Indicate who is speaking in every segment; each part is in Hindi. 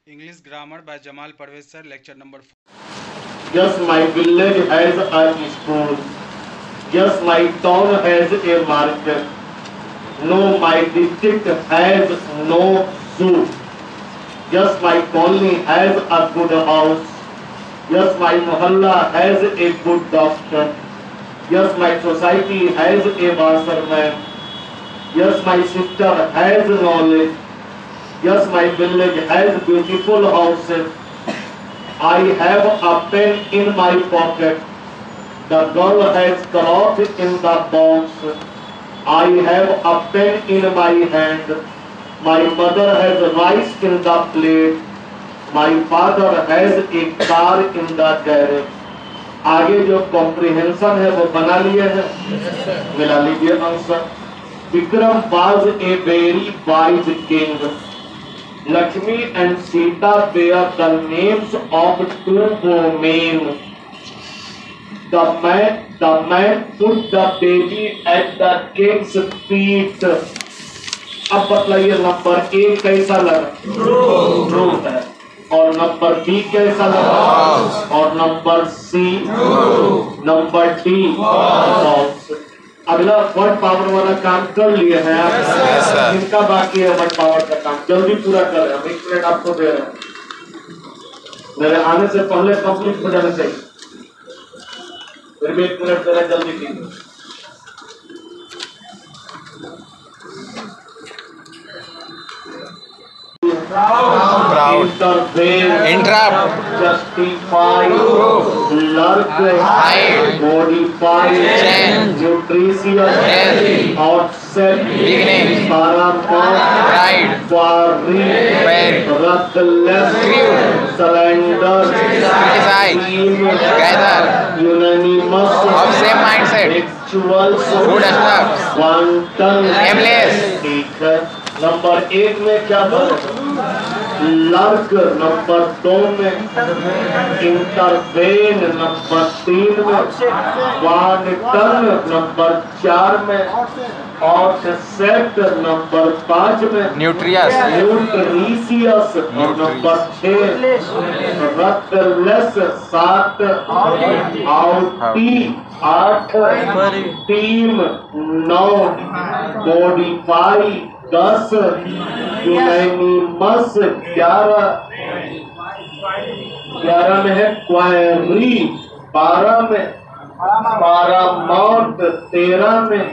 Speaker 1: English Grammar by Jamal Parvez sir, lecture number 4.
Speaker 2: Yes, my village has a school. Yes, my town has a market. No, my district has no zoo. Yes, my colony has a good house. Yes, my mohalla has a good doctor. Yes, my society has a washerman. Yes, my sister has knowledge. Yes, my village has beautiful houses. I have a pen in my pocket. The girl has cloth in the box. I have a pen in my hand. My mother has rice in the plate. My father has a car in the garage. आगे जो कॉम्प्रिहेंशन है वो बना लिए हैं, मिला लीजिए answer. Vikram was a very wise king. Lakshmi and Sita bear the names of two women. The man put the baby at the king's feet. अब बतलाइए नंबर ए कैसा लगा? ट्रू है। और नंबर बी कैसा लगा? और number C, number D false. अगला वर्ड पावर वाला काम कर लिए हैं आप? इनका बाकी है वर्ड पावर का काम, जल्दी पूरा करें। हम 1 मिनट आपको दे रहे हैं, मेरे आने से पहले कंप्लीट हो जाना चाहिए। फिर भी 1 मिनट करें, जल्दी कीजिए। Proud,
Speaker 3: interrupt,
Speaker 2: justify, lurk,
Speaker 3: hide,
Speaker 2: modify,
Speaker 3: change,
Speaker 2: nutritious,
Speaker 3: healthy,
Speaker 2: outset,
Speaker 3: beginning,
Speaker 2: paramount,
Speaker 3: pride,
Speaker 2: worry,
Speaker 3: bad,
Speaker 2: ruthless,
Speaker 3: cruel,
Speaker 2: surrender,
Speaker 3: criticize, gather,
Speaker 2: unanimous,
Speaker 3: of same mindset,
Speaker 2: actual,
Speaker 3: good stuff,
Speaker 2: quantum,
Speaker 3: aimless.
Speaker 2: ठीक है। नंबर 1 में क्या बोला? लर्क, नंबर 2 में इंटरवेन, नंबर 3 में वानटन, नंबर 4 में ऑफसेट, नंबर 5 में
Speaker 3: न्यूट्रियस,
Speaker 2: न्यूट्रिशियस, और number 6 रटलेस, 7 outie, 8 team, 9 modify, 10 unanimous, 11 में है क्वायरी, 12 में पारामाउंट, 13 में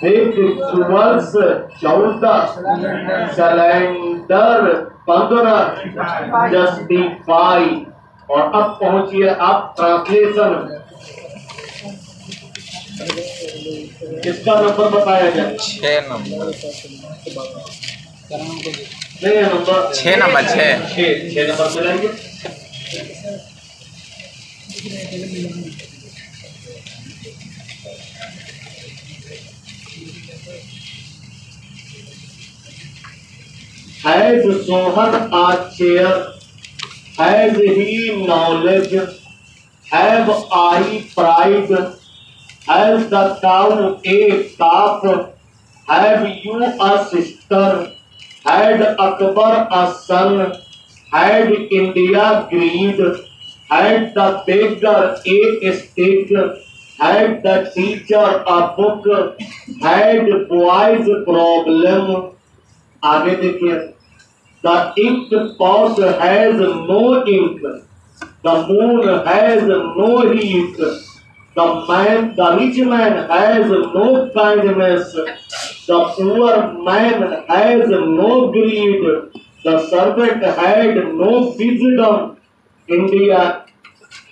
Speaker 2: विक्चुअल्स, 14 सिलेंडर, 15 जस्टिफाई। और अब पहुंचिए आप ट्रांसलेशन में। इसका नंबर बताया जाए?
Speaker 3: 6 नंबर,
Speaker 2: नहीं नंबर
Speaker 3: 6 नंबर,
Speaker 2: 6 नंबर मिलेंगे। Has Sohan a chair? Has he knowledge? Have I pride? Has the cow a calf? Have you a sister? Had Akbar a son? Had India greed? Had the beggar a stick? Had the teacher a book? Had boys problem? आगे देखिए। The ink pot has no ink. The moon has no heat. The rich man has no kindness. The poor man has no greed. The servant had no wisdom. India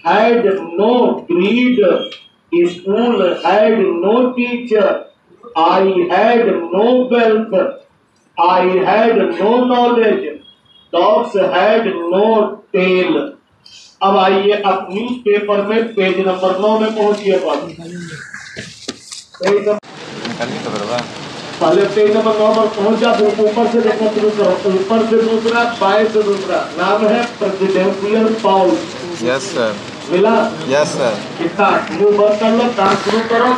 Speaker 2: had no greed. School had no teacher. I had no wealth. I had no knowledge. Dogs had no tail. अब आइए अपनी पेपर में पेज नंबर 9 में पहुंचिए। पहले पेज नंबर 9 पर पहुंच जा, फिर ऊपर से देखना शुरू करो। ऊपर से दूसरा, बाएं से दूसरा। नाम है प्रेसिडेंशियल पाउल।
Speaker 3: Yes sir.
Speaker 2: मिला?
Speaker 3: Yes sir.
Speaker 2: कितना मुंह बंद कर लो, काम शुरू करो।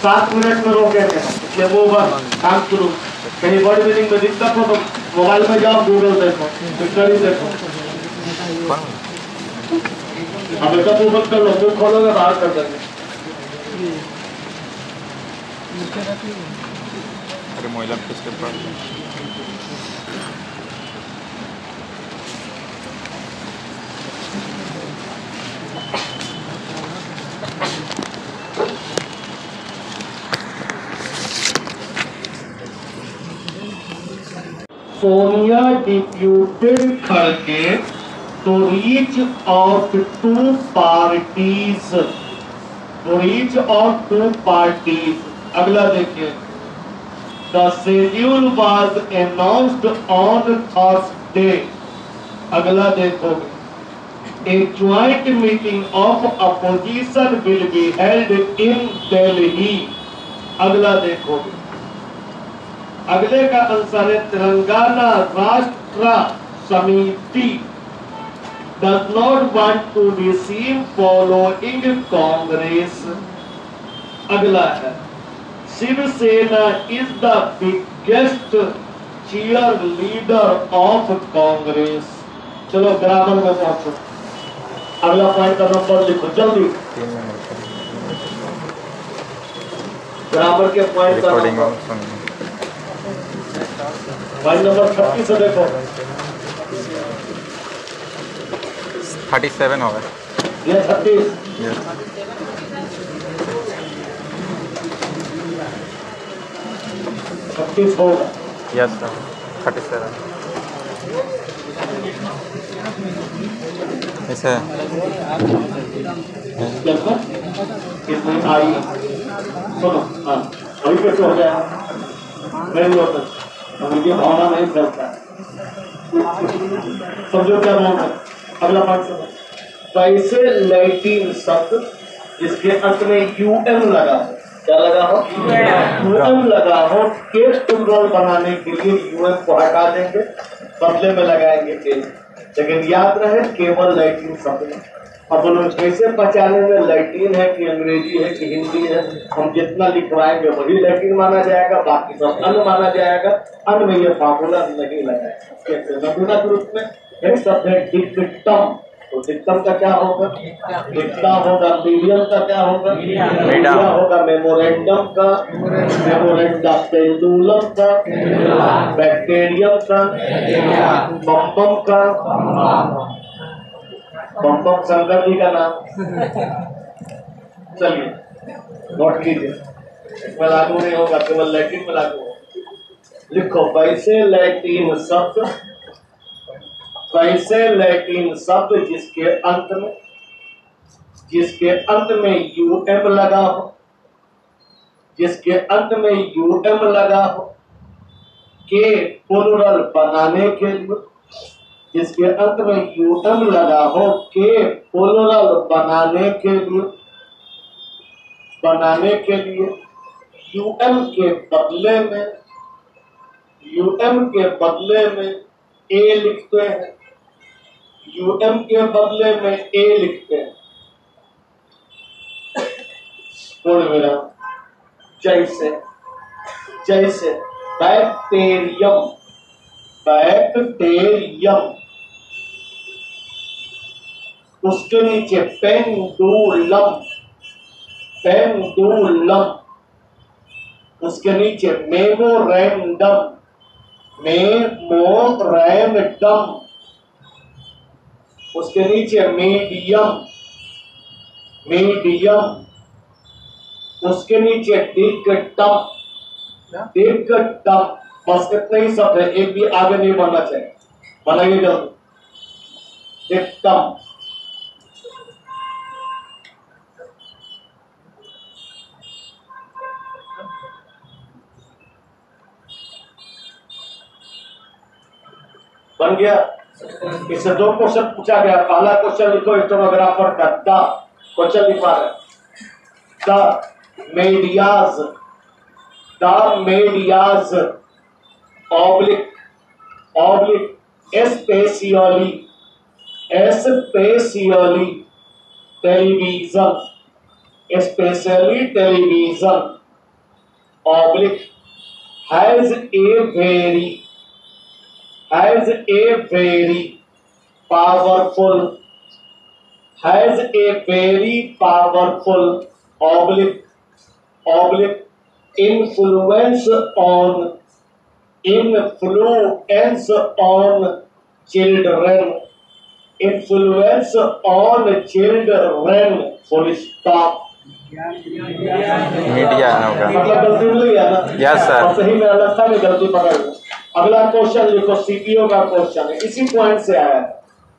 Speaker 2: 7 मिनट में रोकेंगे, इसलिए मुंह बंद, काम शुरू। कहीं वर्ड मीनिंग में दिक्कत हो तो मोबाइल में जाओ, गूगल देखो, डिक्शनरी देखो। अब इसका गूगल कर लो, मुंह खोलोगे बाहर कर देंगे।
Speaker 3: अरे महिला किसके पास
Speaker 2: Sonia deputed Kharge to reach out to parties. To reach out to parties. अगला देखिए, The schedule was announced on Thursday. अगला देखोगे, A joint meeting of opposition will be held in Delhi. अगला देखोगे, अगले का आंसर है तेलंगाना राष्ट्र समिति does not want to receive following Congress. अगला है Shiv Sena is the biggest cheerleader of Congress. चलो ग्रामर में पहुंचो, अगला पॉइंट का नंबर लिखो जल्दी।
Speaker 3: 3 मिनट
Speaker 2: ग्रामर के पॉइंट का
Speaker 3: रिकॉर्डिंग
Speaker 2: नंबर
Speaker 3: ऑन सुनिए।
Speaker 2: पॉइंट नंबर 36 से देखो,
Speaker 3: 37 होगा।
Speaker 2: ये 36
Speaker 3: यस
Speaker 2: 36 होगा।
Speaker 3: यस सर 37 ऐसे
Speaker 2: इसमें आई सुनो, हाँ अभी कैसे हो गया, नहीं होता, मुझे भावना नहीं फैलता, समझो क्या बोल रहे। अगला पार्ट सुनो, वैसे लैटिन शब्द जिसके अंत में यूएम लगा हो, क्या लगा हो, यूएम लगा हो, केस प्लूरल बनाने के लिए यूएम को हटा देंगे, बदले में लगाएंगे केस। लेकिन याद रहे केवल लैटिन शब्द। अब लोग कैसे पहचाने में लैटिन है कि अंग्रेजी है कि हिंदी है, हम जितना लिखवाएंगे वही लैटिन माना जाएगा, बाकी सब अन्य माना जाएगा। अन्य में ये फार्मूला नहीं लगाएगा। कैसे नमूना के रूप में एक शब्द है डिक्टम, तो डिक्टम का क्या होगा, डिक्टा होगा, मीडियम का क्या होगा, मीडिया होगा, मेमोरेंडम का, मेमोरेंडा, पेंडुलम का, बैक्टीरियम का, बम्बम का, बम्बम शंकर जी का नाम। चलिए नोट कीजिए, इसमें लागू नहीं होगा, केवल लैटिन में लागू होगा। लिखो वैसे लैटिन शब्द, वैसे लैटिन शब्द जिसके अंत में यूएम लगा हो, जिसके अंत में यूएम लगा हो, के प्लूरल बनाने के लिए, जिसके अंत में यूएम लगा हो, के प्लूरल बनाने के लिए यूएम के बदले में ए लिखते हैं, यूएम के बदले में ए लिखते हैं। पूर्ण विराम। जैसे बैक्टीरियम, उसके नीचे पेंडुलम, उसके नीचे मेमोरेंडम, उसके नीचे मीडियम, उसके नीचे डिक्टम, बस इतना ही शब्द है, एक भी आगे नहीं बढ़ना चाहिए, बनाइए जल्दी। डिक्टम, बन गया। इससे 2 क्वेश्चन पूछा गया। पहला क्वेश्चन लिखो स्टेनोग्राफर का, द क्वेश्चन लिखवा रहे, the medias oblique specially television oblique has a very powerful oblique influence on children. Influence on children. Full stop.
Speaker 3: Media होगा।
Speaker 2: मतलब गलती मिली है ना?
Speaker 3: Yes sir.
Speaker 2: और सही में अलग था में गलती पकड़ लो। अगला क्वेश्चन लिखो, सीपीओ का क्वेश्चन है, इसी पॉइंट से आया है।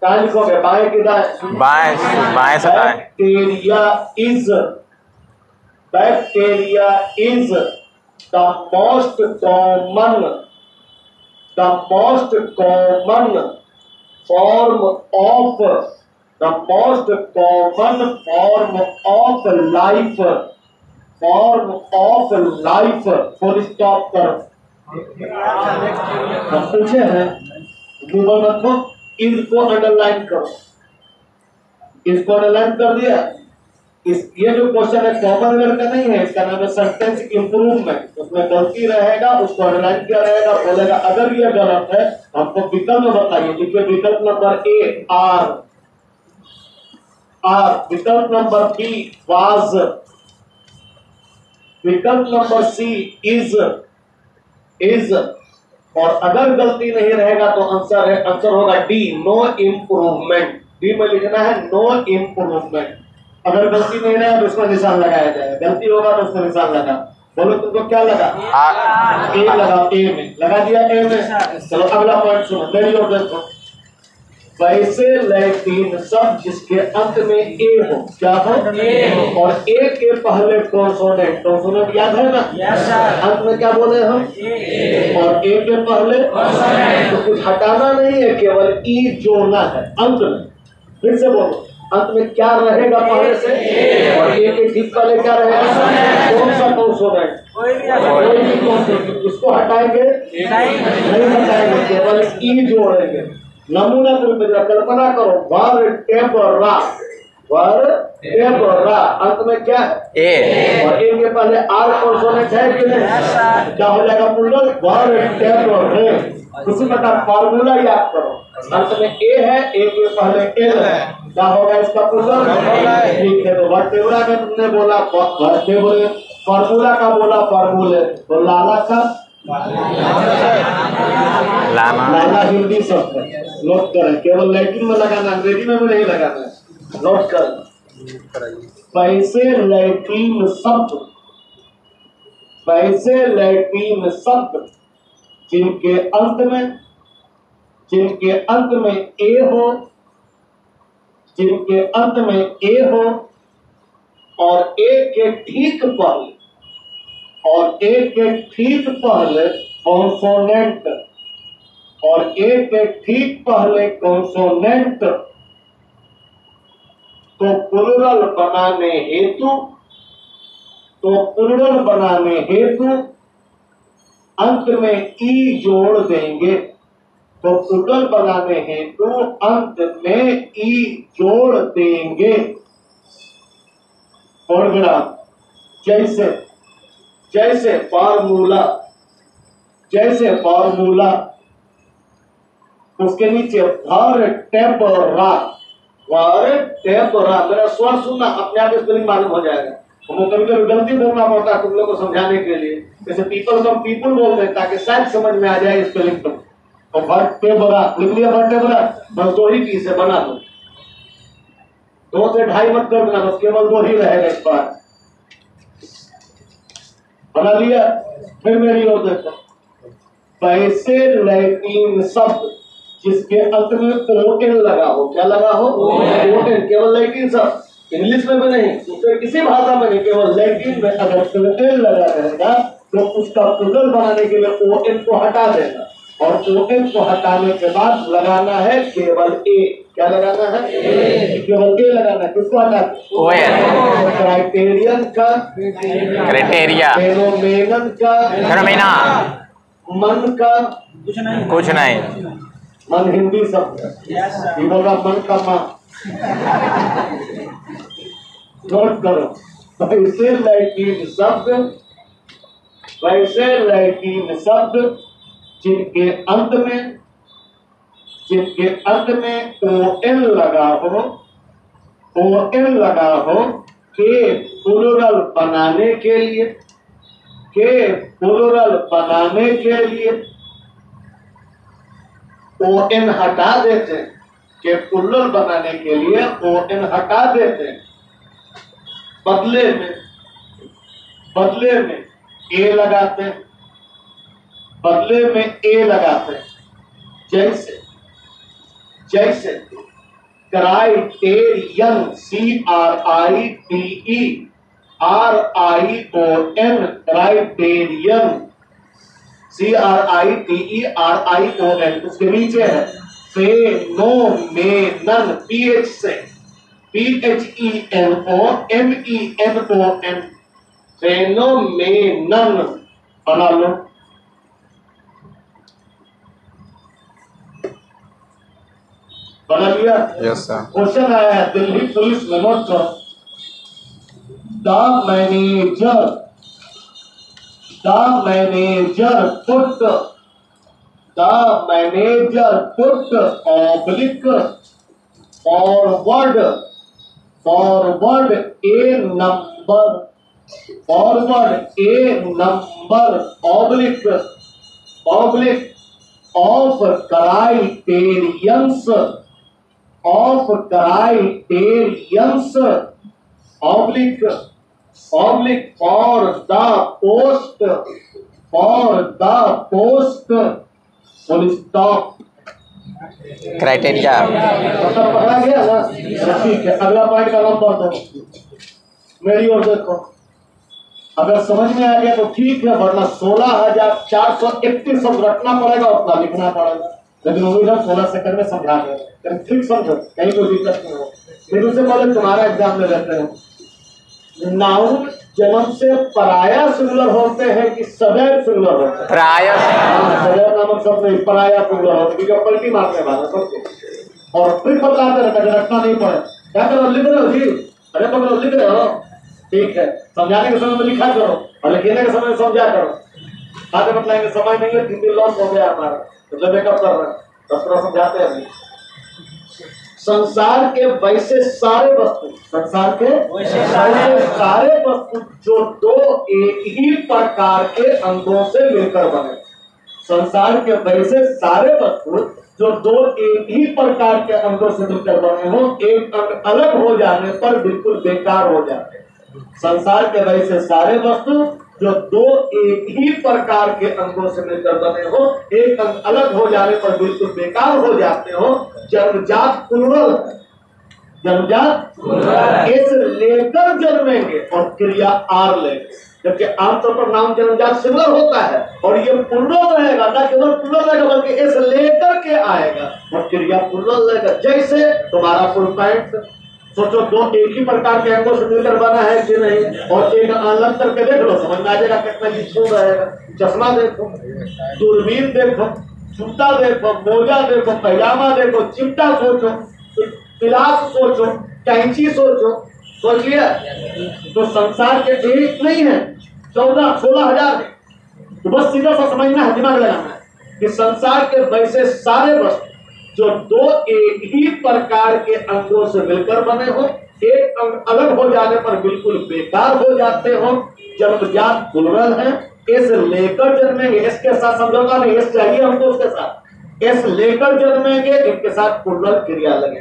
Speaker 2: कहाँ लिखोगे? बाएं की दाएं? बाएं से दाएं। Bacteria is the most common form of life. Full stop करो। हम पूछे हैं, गूगल मत को, इसको अंडरलाइन करो। इसको अंडरलाइन कर दिया। ये जो क्वेश्चन है कॉमन वर्ड का नहीं है, इसका नाम है सेंटेंस इंप्रूवमेंट। उसमें गलती रहेगा, उसको अंडरलाइन किया रहेगा, बोलेगा अगर ये गलत है हमको विकल्प बताइए। देखिए विकल्प नंबर ए आर, विकल्प नंबर बी वाज, विकल्प नंबर सी इज, और अगर गलती नहीं रहेगा तो आंसर होगा डी नो इम्प्रूवमेंट। डी में लिखना है नो इम्प्रूवमेंट। अगर गलती नहीं रहेगा तो उसमें निशान लगाया जाएगा, गलती होगा तो उसमें निशान लगा। बोलो तुमको क्या लगा? ए लगाओ, ए में लगा दिया, ए में। चलो अगला पॉइंट सुनो, मेरी ओर देखो। वैसे लैटिन शब्द जिसके अंत में ए हो, क्या हो? और ए के पहले कॉन्सोनेंट याद है ना? अंत में क्या बोले हम? और ए के पहले तो कुछ हटाना नहीं है, केवल ई जोड़ना है अंत में। फिर से बोलो, अंत में क्या रहेगा पहले से? और ए के ठीक पहले क्या रहेगा? कौन सा कॉन्सोनेंट? कोई भी कॉन्सोनेंट। इसको हटाएंगे? नहीं हटाएंगे, केवल ई जोड़ेंगे। नमूना के रूप में कल्पना करो, वर्टेब्रा, अंत में क्या है? ए। और ए के पहले आर कॉन्सोनेंट है कि नहीं? क्या हो जाएगा? Plural vertebrae. उसी प्रकार फार्मूला याद करो, अंत में ए है, ए के पहले एल है, क्या होगा इसका प्लूरल? ठीक है, तो वर्टेब्रा का तुमने बोला वर्टेब्रे, फार्मूला का बोला फार्मूले, तो लाला का लाला हिंदी शब्द है, नोट करें। केवल लैटिन में लगाना, अंग्रेजी में भी नहीं लगाना है, नोट करें। वैसे लैटिन शब्द जिनके अंत में ए हो, और ए के ठीक पहले कॉन्सोनेंट, तो प्लूरल बनाने हेतु अंत में ई जोड़ देंगे। तो प्लूरल बनाने हेतु अंत में ई जोड़ देंगे। और जैसे फार्मूला, उसके नीचे वर्टेब्रा। मेरा स्वर सुनना, अपने आप स्पेलिंग मालूम हो जाएगा। हमको कभी कभी गलती बोलना पड़ता है तुम लोग को समझाने के लिए। जैसे पीपल को पीपल बोलते हैं ताकि शायद समझ में आ जाए स्पेलिंग तुम। तो वर्टेब्रा लिख लिया, वर्टेब्रा बस 2 ही पीस से बना दो, 2 से 2.5 मत कर देना, बस केवल 2 ही रहेगा इस बार। बना लिया? फिर मेरी ओर देखो, वैसे लैटिन शब्द जिसके अंत में ओएल लगा हो, क्या लगा हो? ओएल। केवल लैटिन शब्द, इंग्लिश में भी नहीं, दूसरे किसी भाषा में नहीं, केवल लैटिन में अगर ओएल लगा रहेगा तो उसका प्लूरल बनाने के लिए ओएल को हटा देना, और ओएल को हटाने के बाद लगाना है केवल ए। क्या लगाना है? केवल ए लगाना है। किसको हटाना? क्राइटेरियन का, फेनोमेनन का, मन का, कुछ नहीं। मन हिंदी शब्द है, बोला मन का मां। नोट करो, वैसे लैटिन शब्द वैसे लैटिन शब्द जिनके अंत में ON लगा हो के प्लुरल बनाने के लिए ON हटा देते हैं, के प्लुरल बनाने के लिए ON हटा देते हैं, बदले में A लगाते हैं, जैसे क्राइटेरियन CRITERION उसके नीचे है फेनोमेनन PH से PHENOMENON फेनोमेनन बना लो। बना लिया?
Speaker 3: Yes sir.
Speaker 2: क्वेश्चन आया है दिल्ली पुलिस में, नोट करो। The manager put oblique forward a number oblique of criterions oblique for the post full stop।
Speaker 3: Criteria
Speaker 2: पकड़ा गया ना? ठीक है, अगला पॉइंट का नंबर दो, मेरी ओर देखो। अगर समझ में आ गया तो ठीक है, वरना 16,431 शब्द रखना पड़ेगा, उतना लिखना पड़ेगा। लेकिन उम्मीद है 16 सेकंड में समझा देंगे, ठीक समझो, कहीं कोई दिक्कत नहीं हो। फिर उससे पहले तुम्हारा एग्जाम में रहते हैं। नाउन जन्म से पराया सिंगुलर होते हैं कि सदैव सिंगुलर होते हैं?
Speaker 3: प्राय
Speaker 2: सदैव नामक शब्द नहीं, पराया सिंगुलर होते हैं, क्योंकि पलटी मारने वाला सबको। और फिर बतलाते रहता है, रखना नहीं पड़े। क्या करो, लिख रहे हो जी? अरे पकड़ो, लिख रहे हो, ठीक है। समझाने के समय में लिखा करो और लिखने के समय में समझा करो। आगे बतलाएंगे, समय नहीं है, 3 दिन लॉस हो गया हमारा, मतलब मेकअप कर रहे हैं, 10 तरह समझाते हैं। संसार के वैसे सारे वस्तु जो दो एक ही प्रकार के अंगों से मिलकर बने। संसार के वैसे सारे वस्तु जो दो एक ही प्रकार के अंगों से मिलकर बने हो, एक अंग अलग हो जाने पर बिल्कुल बेकार हो जाते हैं। संसार के वैसे सारे वस्तु जो दो एक ही प्रकार के अंगों से मिलकर बने हो, एक अंग अलग हो जाने पर बिल्कुल बेकार हो जाते हो। जन्मजात प्लुरल है, इस लेकर जन्मेंगे और क्रिया आर लेंगे, जबकि आमतौर पर नाम जन्मजात सिंगुलर होता है और ये प्लुरल रहेगा, ना केवल प्लुरल रहेगा बल्कि इस लेकर के आएगा और क्रिया प्लुरल रहेगा। जैसे तुम्हारा फुल पैंट, सोचो दो एक ही प्रकार के अंगों से मिलकर बना है कि नहीं, और एक अलग करके देख लो, समझ में आ जाएगा कितना जिसको रहेगा। चश्मा देखो, दूरबीन देखो, जूता देखो, मोजा देखो, पैजामा देखो, चिमटा सोचो, गिलास सोचो, कैंची सोचो, सोच लिया? तो संसार के एक नहीं है, 14-16,000 है। तो बस सीधा सा समझना है, दिमाग लगाना है कि संसार के वैसे सारे वस्तु जो दो एक ही प्रकार के अंगों से मिलकर बने हो, एक अंग अलग हो जाने पर बिल्कुल बेकार हो जाते हो, जन्मजात प्लुरल है। इस लेकर जन्मेंगे, इसके साथ समझौता नहीं, इस चाहिए हमको, उसके साथ इस लेकर जन्मेंगे, इनके साथ प्लुरल क्रिया लगे।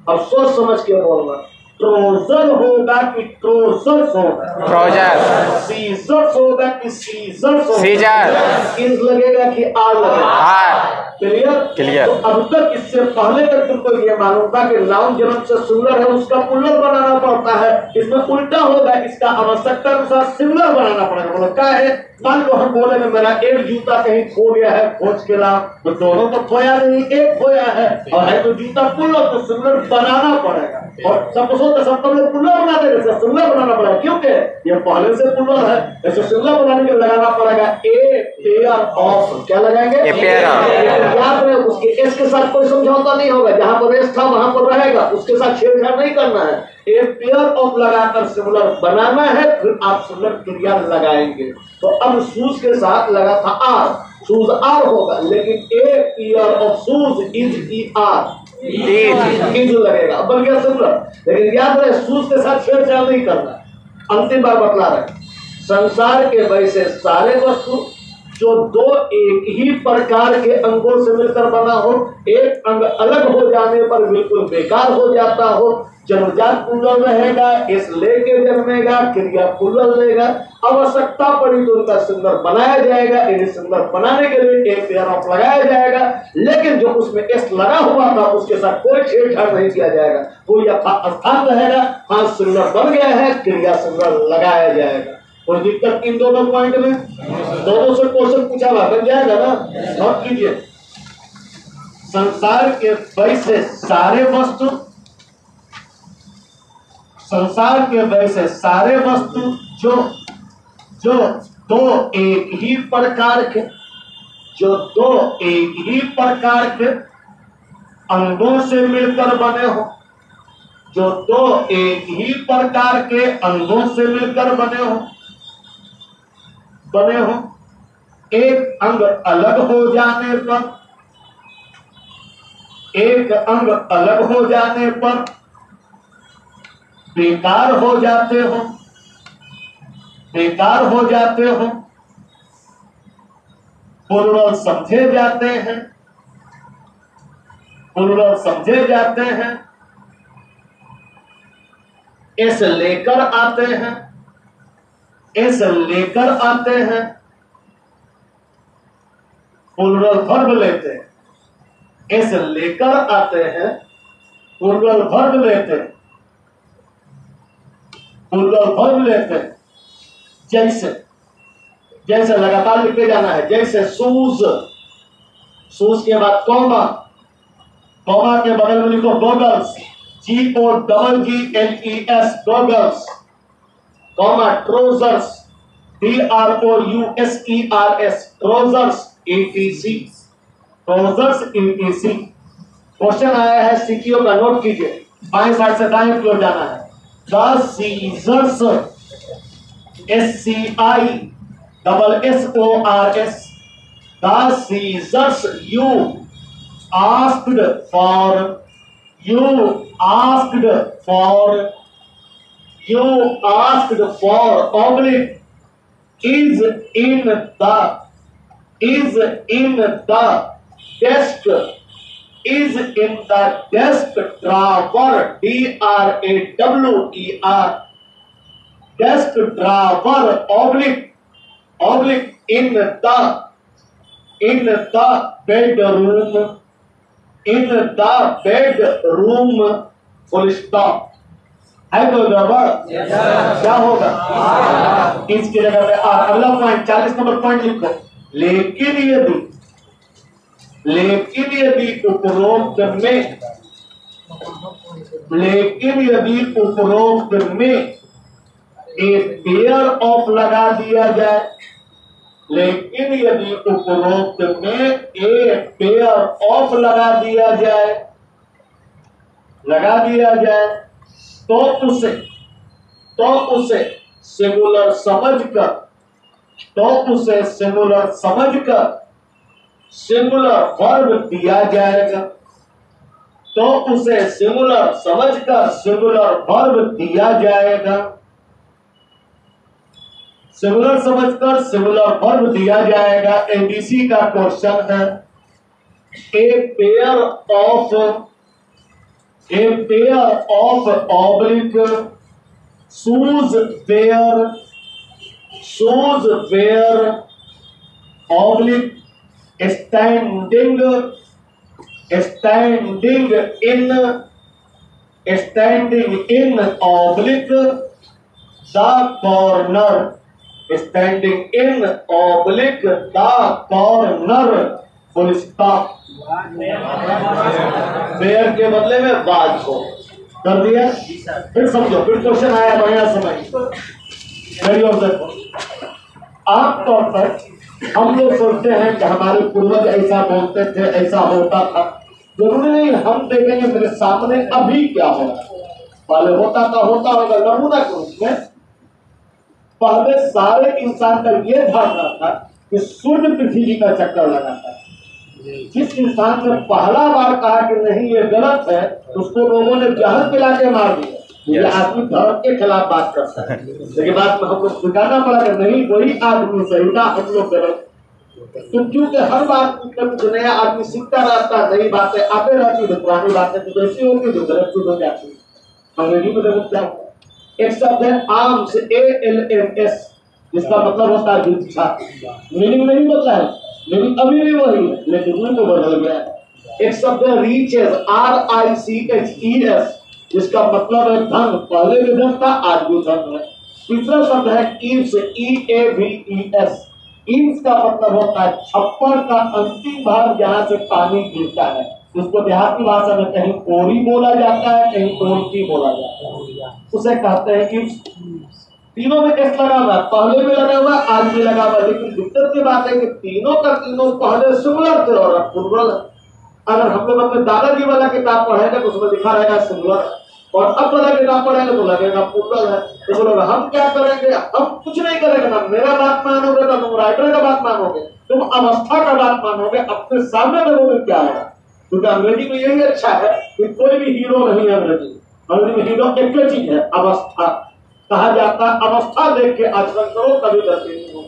Speaker 2: अब सोच समझ के बोलना, ट्रोजर होगा कि ट्रोजर्स होगा?
Speaker 3: ट्रोजर।
Speaker 2: सीजर्स होगा कि सीजर्स होगा?
Speaker 3: सीजर।
Speaker 2: इस लगेगा कि आर लगेगा?
Speaker 3: आर।
Speaker 2: क्लियर? तो अब तक इससे पहले तक तुमको ये मालूम था कि नाउन जन्म से सिंगुलर है, उसका प्लुरल बनाना पड़ता है। इसमें उल्टा होगा, इसका आवश्यकता अनुसार सिंगुलर बनाना पड़ेगा। बोलो क्या है? मान लो हम बोले मेरा एक जूता कहीं खो गया है, खोज के ला, तो दोनों तो खोया नहीं, एक खोया है, और है तो जूता प्लुरल, तो सिंगुलर बनाना पड़ेगा। और सपोज तो सबको लोग पुल्लर बना देंगे, इसे सिंगुलर बनाना पड़ेगा क्योंकि ये पहले से पुल्लर है, इसे सिंगुलर बनाने के लिए लगाना पड़ेगा ए पेयर ऑफ, क्या लगाएंगे?
Speaker 3: ए पेयर ऑफ।
Speaker 2: याद रहे उसके एस के साथ कोई समझौता नहीं होगा, जहां पर एस था वहां पर रहेगा, उसके साथ छेड़छाड़ नहीं करना है। ए पेयर ऑफ लगाकर सिंगुलर बनाना है, फिर आप सिंगुलर क्रिया लगाएंगे। तो अब शूज के साथ लगा था आर, शूज आर होगा, लेकिन ए pair of shoes is E R, is लगेगा, बन गया सिंगुलर। लेकिन याद रहे शूज के साथ छेड़छाड़ नहीं करना। अंतिम बार बतला रहे, संसार के वैसे सारे वस्तु जो दो एक ही प्रकार के अंगों से मिलकर बना हो, एक अंग अलग हो जाने पर बिल्कुल बेकार हो जाता हो, जन्मजात पुल्लर रहेगा, इस लेके जन्मेगा, क्रिया पुल्लर लेगा, आवश्यकता पड़ी तो उनका सिंगुलर बनाया जाएगा, इन्हें सिंगुलर बनाने के लिए एक पेयर ऑफ लगाया जाएगा, लेकिन जो उसमें एस लगा हुआ था उसके साथ कोई छेड़छाड़ नहीं किया जाएगा, वो यथास्थान रहेगा। हाँ सिंगुलर बन गया है, क्रिया सिंगुलर लगाया जाएगा। कोई दिक्कत इन दोनों पॉइंट में? दोनों से क्वेश्चन पूछा हुआ बन जाएगा ना? नोट कीजिए, संसार के वैसे सारे वस्तु, संसार के वैसे सारे वस्तु जो जो दो एक ही प्रकार के, जो दो एक ही प्रकार के अंगों से मिलकर बने हो, जो दो एक ही प्रकार के अंगों से मिलकर बने हो, एक अंग अलग हो जाने पर, एक अंग अलग हो जाने पर बेकार हो जाते हो, बेकार हो जाते हो, प्लुरल समझे जाते हैं, प्लुरल समझे जाते हैं, इस लेकर आते हैं, इस लेकर आते हैं, प्लुरल वर्ब लेते हैं, इस लेकर आते हैं, प्लुरल वर्ब लेते हैं, प्लुरल वर्ब लेते हैं। जैसे जैसे लगातार लिखते जाना है, जैसे शूज, शूज के बाद कॉमा, कॉमा के बगल में लिखो goggles, GOGGLES goggles, comma trousers, TROUSERS trousers, ETC trousers, ETC। Question आया है सीक्यू का, नोट कीजिए, बाएं साइड से दाएं की ओर जाना है। The scissors, SCISSORS, the Caesars you asked for, you asked for oblique is in the desk, is in the desk drawer, DRAWER, desk drawer, oblique in the bedroom, in the bedroom, full stop। है कोई गड़बड़? क्या होगा? इसकी जगह पे अगला पॉइंट 40 नंबर पॉइंट लिखो। लेकिन यदि उपरोक्त में एक पेयर ऑफ लगा दिया जाए, लेकिन यदि उपरोक्त में एक पेयर ऑफ लगा दिया जाए, तो उसे सिंगुलर समझकर सिंगुलर वर्ब दिया जाएगा, तो उसे सिंगुलर समझकर सिंगुलर वर्ब दिया जाएगा, सिंगुलर समझकर सिंगुलर वर्ब दिया जाएगा। एबीसी का क्वेश्चन है, a pair of oblique shoes where oblique standing in oblique the corner, standing in oblique the corner, full stop। Where के बदले में वाज हो, कर दिया। फिर समझो, फिर क्वेश्चन आया बढ़िया समझ मेरी ओर से। आमतौर पर हम लोग सोचते हैं कि हमारे पूर्वज ऐसा बोलते थे, ऐसा होता था। जरूरी नहीं, हम देखेंगे मेरे सामने अभी क्या हो रहा है। पहले होता होगा नमूना के रूप में। पहले सारे इंसान का ये धारणा था कि सूर्य पृथ्वी का चक्कर लगाता है। जिस इंसान ने पहला बार कहा कि नहीं ये गलत है, उसको लोगों ने जहर पिला के मार दिया। ये आदमी धर्म के खिलाफ बात करता है, लेकिन बात में हमको स्वीकारना पड़ा कि नहीं, वही आदमी सही था, हम लोग गलत। तो क्योंकि हर बात कुछ नया आदमी सीखता रहता है, नई बातें आते रहती है, पुरानी बातें तो जैसी होती जो गलत हो जाती है। अंग्रेजी में देखो क्या होता है, एक शब्द है आर्म्स, ALMS, जिसका मतलब होता है वृक्षा। मीनिंग नहीं बदला है, मीनिंग अभी भी वही है, लेकिन रूप तो बदल गया है। एक शब्द है रीचेस, RICHES, जिसका मतलब है धन। पहले भी धन था, आज भी धन है। तीसरा शब्द है ईव्स, EAVES। ईव्स का मतलब होता है छप्पर का अंतिम भाग जहां से पानी गिरता है। उसको देहाती भाषा में कहीं ओरी बोला जाता है, कहीं ओरकी बोला जाता है, उसे कहते हैं ईव्स। तीनों में एस लगा हुआ, पहले भी लगा हुआ, आज भी लगा हुआ। लेकिन दिक्कत की बात है कि तीनों का तीनों पहले सिंगुलर थे और अब प्लुरल। अगर हम लोग अपने दादाजी वाला किताब पढ़ेंगे तो उसमें लिखा रहेगा सिंगुलर, और अब वाला किताब पढ़ेंगे तो लगेगा प्लुरल है। तो बोलोगे हम क्या करेंगे? हम कुछ नहीं करेंगे ना, मेरा बात मानोगे तो तुम राइटर का बात मानोगे, तुम अवस्था का बात मानोगे, अपने सामने देखोगे क्या है। क्योंकि अंग्रेजी में यही अच्छा है कि कोई भी हीरो नहीं है अंग्रेजी में। हीरो एक ही चीज है, अवस्था। कहा जाता है अवस्था देख के आचरण करो तभी करते नहीं हो।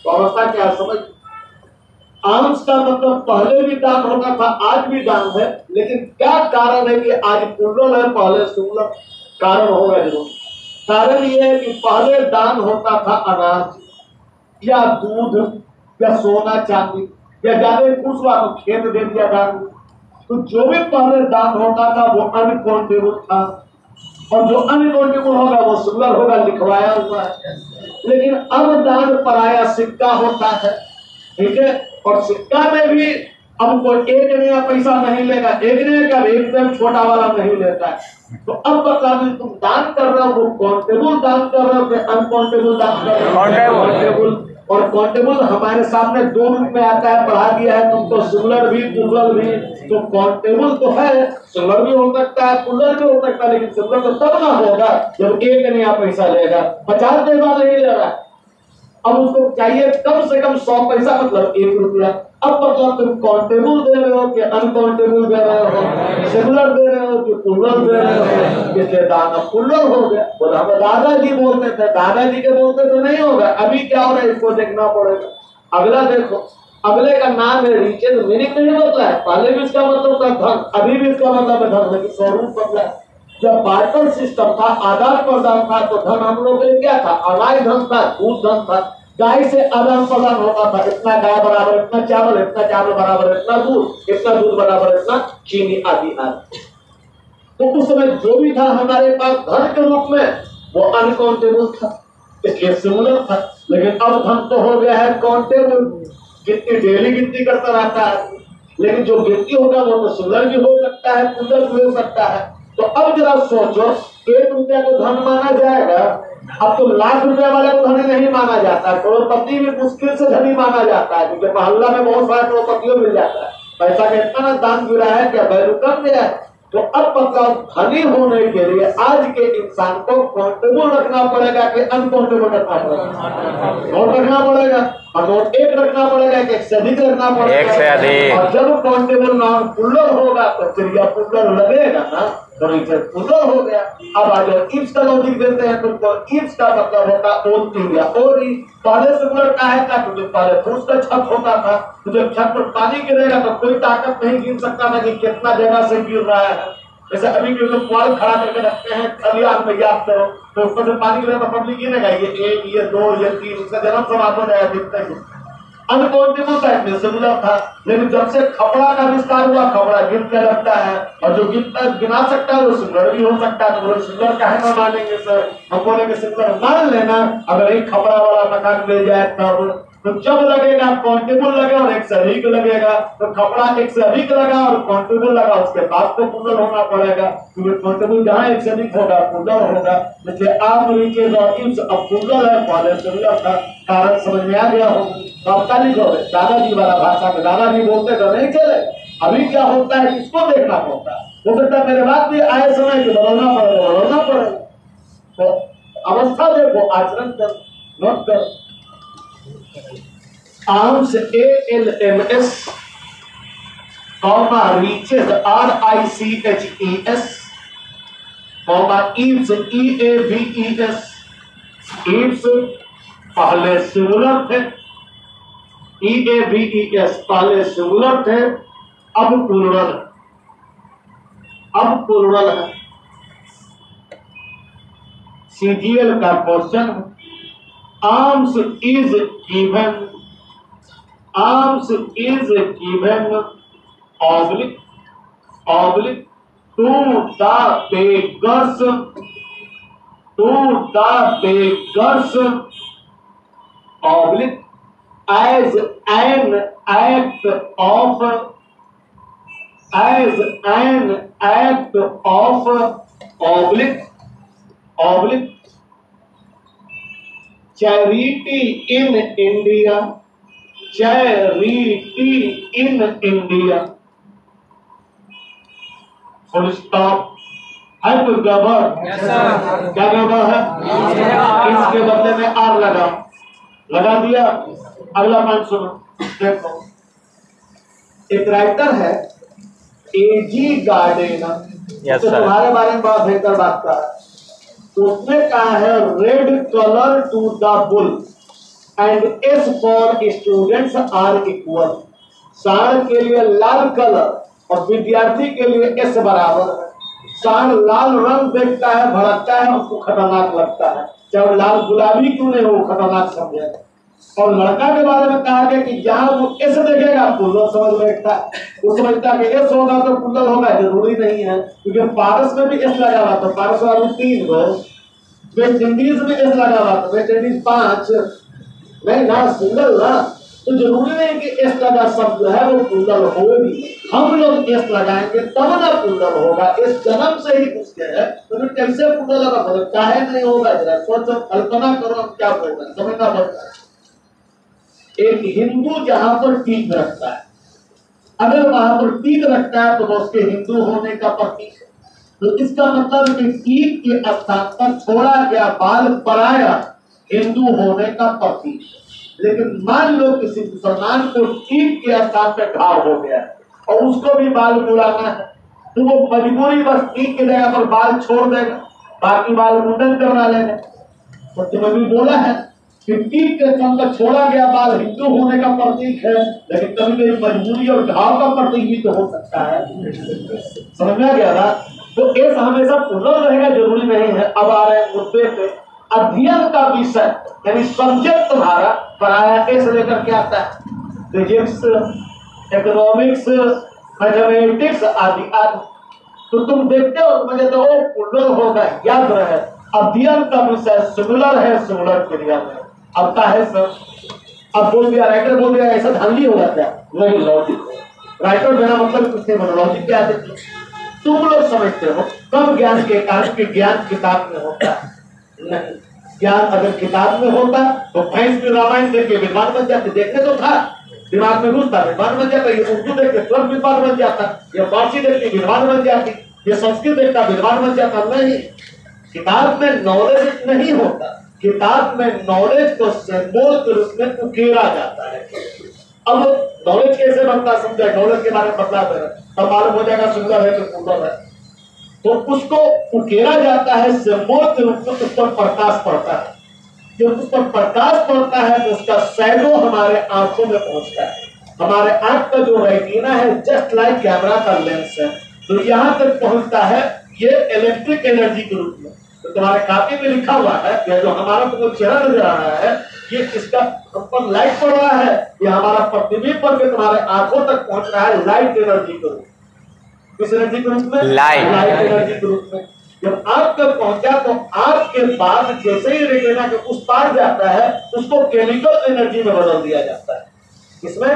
Speaker 2: तो अवस्था क्या समझ। आंश का मतलब पहले भी दान होता था, आज भी दान है, लेकिन क्या कारण है कि आज प्लुरल है, पहले सिंगुलर? कारण होगा जरूर। कारण यह है कि पहले दान होता था अनाज या दूध या सोना चांदी, या ज्यादा खुश हुआ तो खेत दे दिया दान। तो जो भी पहले दान होता था वो अनकाउंटेबल था, और जो अनकाउंटेबल होगा वो सिंगुलर होगा, लिखवाया हुआ है। लेकिन अब दान पराया सिक्का होता है, ठीक है, और सिक्का में भी अब कोई एक नया पैसा नहीं लेगा, एक नया क्या, एकदम छोटा वाला नहीं लेता है। तो अब बता दें, तुम दान कर रहे हो वो काउंटेबल दान कर रहे हो कि अनकाउंटेबल दान कर रहे हो? काउंटेबल। और काउंटेबल हमारे सामने दो रूप में आता है, पढ़ा दिया है तुमको, सिंगुलर भी प्लुरल भी। तो काउंटेबल तो है, सिंगुलर भी हो सकता है, प्लुरल भी हो सकता है, लेकिन सिंगुलर तो तब ना होगा जब एक नया पैसा लेगा, 50 पैसा नहीं ले रहा। अब उसको चाहिए कम से कम 100 पैसा, मतलब 1 रुपया। अब मतलब तुम काउंटेबल दे रहे हो कि अनकाउंटेबल दे रहे हो, सिंगुलर दे रहे हो कि प्लुरल दे रहे हो, इसलिए दान प्लुरल हो गया। बोला हम दादाजी बोलते थे, दादाजी के बोलते तो नहीं होगा। अभी क्या हो रहा है इसको देखना पड़ेगा। अगला देखो, अगले का नाम है रीचेज, मीनिंग नहीं बदला है, पहले भी इसका मतलब था धन, अभी भी इसका मतलब है धन, लेकिन स्वरूप बदला है। जब बार्टर सिस्टम था, आदान प्रदान था, तो धन हम लोग के लिए क्या था? अनाज धन था, दूध धन था। गाय से आदान प्रदान होता था, इतना गाय बराबर इतना चावल बराबर इतना दूध बराबर इतना चीनी, आदि आदि। तो उस समय जो भी था हमारे पास धन के रूप में, वो अनकाउंटेबल था, इसलिए सिंगुलर था। लेकिन अब धन तो हो गया है काउंटेबल, गिनती डेली गिनती करता रहता है। लेकिन जो गिनती होगा वो तो सिंगुलर भी हो सकता है, प्लुरल भी हो सकता है। तो अब जरा सोचो, 1 रुपया को धन माना जाएगा। अब तो लाख रुपया वाले को धनी नहीं माना जाता, करोड़पति भी मुश्किल से धनी माना जाता है, क्योंकि मोहल्ला में बहुत सारे करोड़पतियों मिल जाता है। पैसा का इतना दाम गिरा है क्या वैल्यू कम गया है। तो अब मतलब धनी होने के लिए आज के इंसान को काउंटेबल रखना पड़ेगा कि अनकाउंटेबल रखना पड़ेगा? नोट रखना पड़ेगा, और नोट एक रखना पड़ेगा कि एक से अधिक रखना पड़ेगा? एक से अधिक। और जब काउंटेबल नाम प्लुरल होगा तो फिर यह प्लुरल लगेगा ना, तो इसे प्लुरल हो गया। अब आ जाओ इफ्स का लॉजिक देते हैं तुमको। इफ्स का मतलब होता है ओरी या ओरी। पहले सिंगुलर का है था क्योंकि पहले फूस का छत होता था, तो जब छत पर पानी गिरेगा तो कोई ताकत नहीं गिन सकता था कि कितना जगह से गिर रहा है। जैसे अभी भी लोग कुआं खड़ा करके रखते हैं खलियान में, याद करो, तो ऊपर से पानी गिरेगा तो पब्लिक गिरेगा, ये 1, ये 2, ये 3, इसका जन्म समाप्त हो जाएगा, दिखता है। अनकाउंटेबल टाइप में सिंगुलर था, लेकिन जब से खपड़ा का विस्तार हुआ, खपड़ा गिन के लगता है, और जो गिना सकता है वो सिंगुलर भी हो सकता है। तो बोले सिंगुलर काहे ना मानेंगे सर? हम बोलेंगे सिंगुलर मान लेना, अगर एक खपड़ा वाला मकान मिल जाए तब। तो जब लगेगा काउंटेबल लगा और एक से अधिक लगेगा, तो कपड़ा एक से अधिक लगा और काउंटेबल लगा, उसके बाद तो कुंडल होना पड़ेगा, क्योंकि काउंटेबल जहां एक से अधिक होगा कुंडल होगा। जैसे आप नीचे अब कुंडल है, पहले कुंडल था, कारण समझ में आ गया हो। तो आप क्या लिखोगे? दादाजी वाला भाषा में दादाजी बोलते तो नहीं चले। अभी क्या होता है इसको देखना पड़ता है। हो सकता है मेरे बात भी आए समय कि बदलना पड़ेगा। तो अवस्था देखो, आचरण कर, नोट कर। Arms ALMS, comma reaches RICHES, comma eaves EAVES। Eaves पहले सिंगुलर थे, EAVES पहले सिंगुलर थे, अब प्लूरल है, अब प्लूरल है। CGL का question, arms is given, arms is given oblique to the beggars oblique as an act of oblique charity in India, charity in India, full stop। है तो गबर, क्या गबर है? इसके बदले में आर लगा दिया। अगला पॉइंट सुनो, देखो, एक राइटर है AG गार्डेना, तो तुम्हारे बारे में बहुत बेहतर बात कर रहा है। उसने कहा है red colour to the bull and S for students are equal. सांड के लिए लाल कलर और विद्यार्थी के लिए S बराबर है। सांड लाल रंग देखता है, भड़कता है, उसको खतरनाक लगता है, चाहे लाल गुलाबी क्यों नहीं हो, वो खतरनाक समझेगा। और लड़का के बारे में कहा गया कि जहां वो S देखेगा कुल्लर समझ बैठता है, वो समझता है कि S होगा तो कुल्लर होगा, जरूरी नहीं है, क्योंकि पारस में भी S लगा हुआ, तो पारस वाले 3 गो, वेस्ट इंडीज में S लगा हुआ, तो वेस्ट इंडीज 5 नहीं ना, सिंगल ना, तो जरूरी नहीं कि S लगा सब जो है वो कुंडल होगी। हम लोग S लगाएंगे तब ना कुंडल होगा, इस जन्म से ही उसके है, तो फिर कैसे कुंडल लगा बोले चाहे नहीं होगा। जरा सोचो, कल्पना करो हम क्या बोल रहे हैं, समझना पड़ता है। एक हिंदू जहां पर टीक रखता है, अगर वहां पर टीक रखता है तो उसके हिंदू होने का प्रतीक है। तो इसका मतलब कि टीक के स्थान पर छोड़ा गया बाल पराया हिंदू होने का प्रतीक है। लेकिन मान लो किसी मुसलमान को टीक के स्थान पर घाव हो गया और उसको भी बाल मुड़ाना है, तो वो मजबूरी बस टीक की जगह पर बाल छोड़ देगा, बाकी बाल मुंडन करवा लेगा। तो तुम्हें भी बोला है कि टीक के स्थान पर छोड़ा गया बाल हिंदू होने का प्रतीक है, लेकिन कभी कभी मजबूरी और घाव का प्रतीक भी तो हो सकता है। समझ में आ गया ना? तो ऐसा हमेशा पूर्ण रहेगा जरूरी नहीं है। अब आ रहे हैं मुद्दे पे। अध्ययन का विषय यानी सब्जेक्ट तुम्हारा पढ़ाया ऐसे लेकर के आता है, फिजिक्स, इकोनॉमिक्स, मैथमेटिक्स आदि आदि। तो तुम देखते हो तो मुझे तो वो पूर्ण होगा, याद रहे अध्ययन का विषय सिंगुलर है, सिंगुलर क्रिया में। अब क्या है सर, अब बोल दिया राइटर बोल दिया, ऐसा धांधली हो जाता है, वही लॉजिक। राइटर बिना मतलब कुछ नहीं बना, लॉजिक क्या है तुम लोग समझते हो कम ज्ञान के कारण के ज्ञान किताब में होता है नहीं। ज्ञान अगर किताब में होता तो भैंस में रामायण देख के विद्वान बन जाते, देखने तो था, दिमाग में घुसता विद्वान बन जाता, ये उर्दू देख के तुरंत विद्वान बन जाता, ये फारसी देख के विद्वान बन जाती, ये संस्कृत देखता विद्वान बन जाता। नहीं, किताब में नॉलेज नहीं होता, किताब में नॉलेज को सिंबल के रूप में उकेरा जाता है। अब नॉलेज कैसे बनता समझा, नॉलेज के बारे में बतला दे रहा, तब मालूम हो जाएगा सुंदर है तो सुंदर है। तो उसको उकेरा जाता है सिंबल के रूप में, उस पर प्रकाश पड़ता है। जब उस पर प्रकाश पड़ता है तो उसका शैडो हमारे आंखों में पहुंचता है। हमारे आंख का जो रेटिना है जस्ट लाइक कैमरा का लेंस है, तो यहां तक पहुंचता है ये इलेक्ट्रिक एनर्जी के रूप में। तो तुम्हारे कॉपी में लिखा हुआ है या जो हमारा तुमको चेहरा नजर आ रहा है, ये किसका ऊपर लाइट पड़ रहा है, ये हमारा प्रतिबिंब पर के तुम्हारे आंखों तक पहुंच रहा है लाइट एनर्जी के रूप में। किस एनर्जी के रूप में? लाइट एनर्जी के रूप में। जब आंख तक पहुंचा तो आंख के बाद जैसे ही रेटिना के उस पार जाता है उसको केमिकल एनर्जी में बदल दिया जाता है। इसमें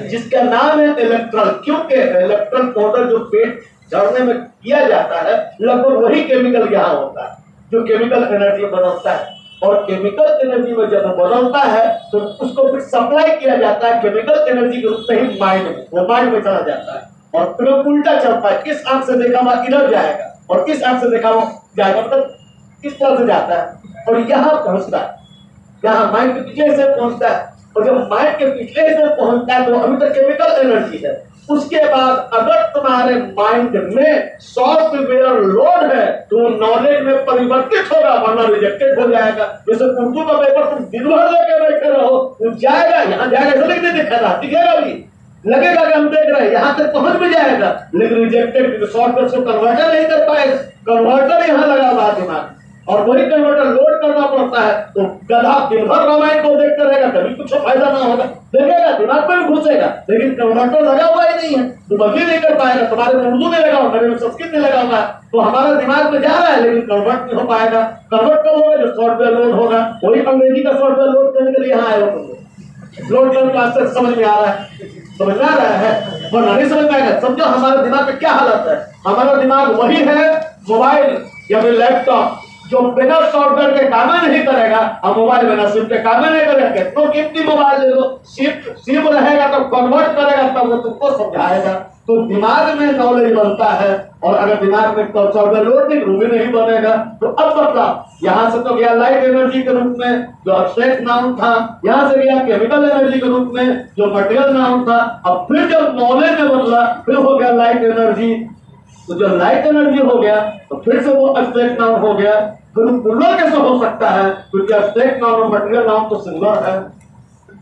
Speaker 2: जिसका नाम है इलेक्ट्रल, क्योंकि इलेक्ट्रल पाउडर जो पेट झड़ने में किया जाता है लगभग वही केमिकल यहाँ होता है जो केमिकल एनर्जी बदलता है। और केमिकल एनर्जी में जब बदलता है तो उसको फिर सप्लाई किया जाता है केमिकल एनर्जी के रूप में ही माइंड में, वो माइंड में चला जाता है और फिर उल्टा चलता है। किस आंख से देखा हुआ इधर जाएगा और किस आंख से देखा हुआ जाएगा, मतलब किस तरह से जाता है और यहाँ पहुंचता है, यहाँ माइंड के पिछले से पहुंचता है। और जब माइंड के पिछले से पहुंचता है तो अभी तक केमिकल एनर्जी है। उसके बाद अगर तुम्हारे माइंड में सॉफ्टवेयर लोड है तो नॉलेज में परिवर्तित होगा, वरना रिजेक्टेड हो जाएगा। जैसे उर्दू का पेपर तुम दिन भर लेके बैठे रहो, वो जाएगा, यहाँ जाएगा, ऐसा लिखने दिखेगा भी, लगेगा कि हम देख रहे हैं, यहाँ तक पहुंच भी जाएगा, लेकिन रिजेक्टेड सॉफ्टवेयर को कन्वर्टर नहीं कर पाएगा। कन्वर्टर यहाँ लगा हुआ दिमाग और वही कन्वर्टर लोड करना पड़ता है। तो गधा दिन भर रामायण को देखते रहेगा, कभी कुछ फायदा ना होगा, देखेगा दिमाग में भी घुसेगा, लेकिन कन्वर्टर लगा हुआ ही नहीं है तो बदली नहीं कर पाएगा। तुम्हारे में उर्दू में लगा हुआ, मेरे में संस्कृत में लगा हुआ है, तो हमारा दिमाग में जा रहा है लेकिन कन्वर्ट नहीं हो पाएगा। कन्वर्ट कब होगा, जो सॉफ्टवेयर लोड होगा। वही अंग्रेजी का सॉफ्टवेयर लोड करने के लिए यहाँ आए हो, लोड करने के वास्ते समझ में आ रहा है, समझ में आ रहा है, वरना नहीं समझ में आएगा। समझो हमारे दिमाग में क्या हालत है। हमारा दिमाग वही है मोबाइल या फिर लैपटॉप जो बिना सॉफ्टवेयर के काम नहीं करेगा। हम मोबाइल बिना सिम के काम नहीं करेंगे, तो कीमती मोबाइल ले लो, सिम रहेगा तो कन्वर्ट करेगा, तब वो तुमको समझाएगा। तो दिमाग में नॉलेज बनता है और अगर दिमाग में सॉफ्टवेयर लोड नहीं, रूम नहीं बनेगा। तो अब मतलब यहाँ से तो गया लाइट एनर्जी के रूप में जो अब्स्ट्रैक्ट नाउन था, यहाँ से गया केमिकल एनर्जी के रूप में जो मटेरियल नाउन था। अब फिर जब नॉलेज में बदला फिर हो गया लाइट एनर्जी। तो जब लाइट एनर्जी हो गया तो फिर से वो अब्स्ट्रैक्ट नाउन हो गया। फिर प्लूरल कैसे हो सकता है, क्योंकि अब्स्ट्रैक्ट नाउन और मटेरियल नाउन तो सिंगुलर है,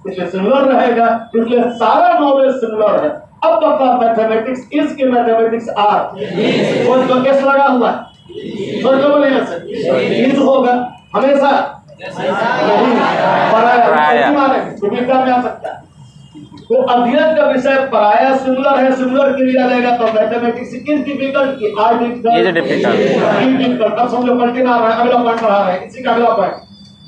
Speaker 2: इसलिए सिंगुलर रहेगा, इसलिए सारा नॉलेज सिंगुलर है। अब मतलब मैथमेटिक्स इज के मैथमेटिक्स आर, तो एस लगा हुआ है, बोलिए से इज होगा हमेशा नहीं, पराया में आ सकता है। तो अध्ययन का विषय पराया सिंगुलर है, सिंगुलर क्रिया लेगा तो मैथमेटिक्स इज डिफिकल्ट की आर डिफिकल्ट। अब समझो कंटिन्यू आ रहा है, अगला पॉइंट रहा है, इसी का अगला पॉइंट।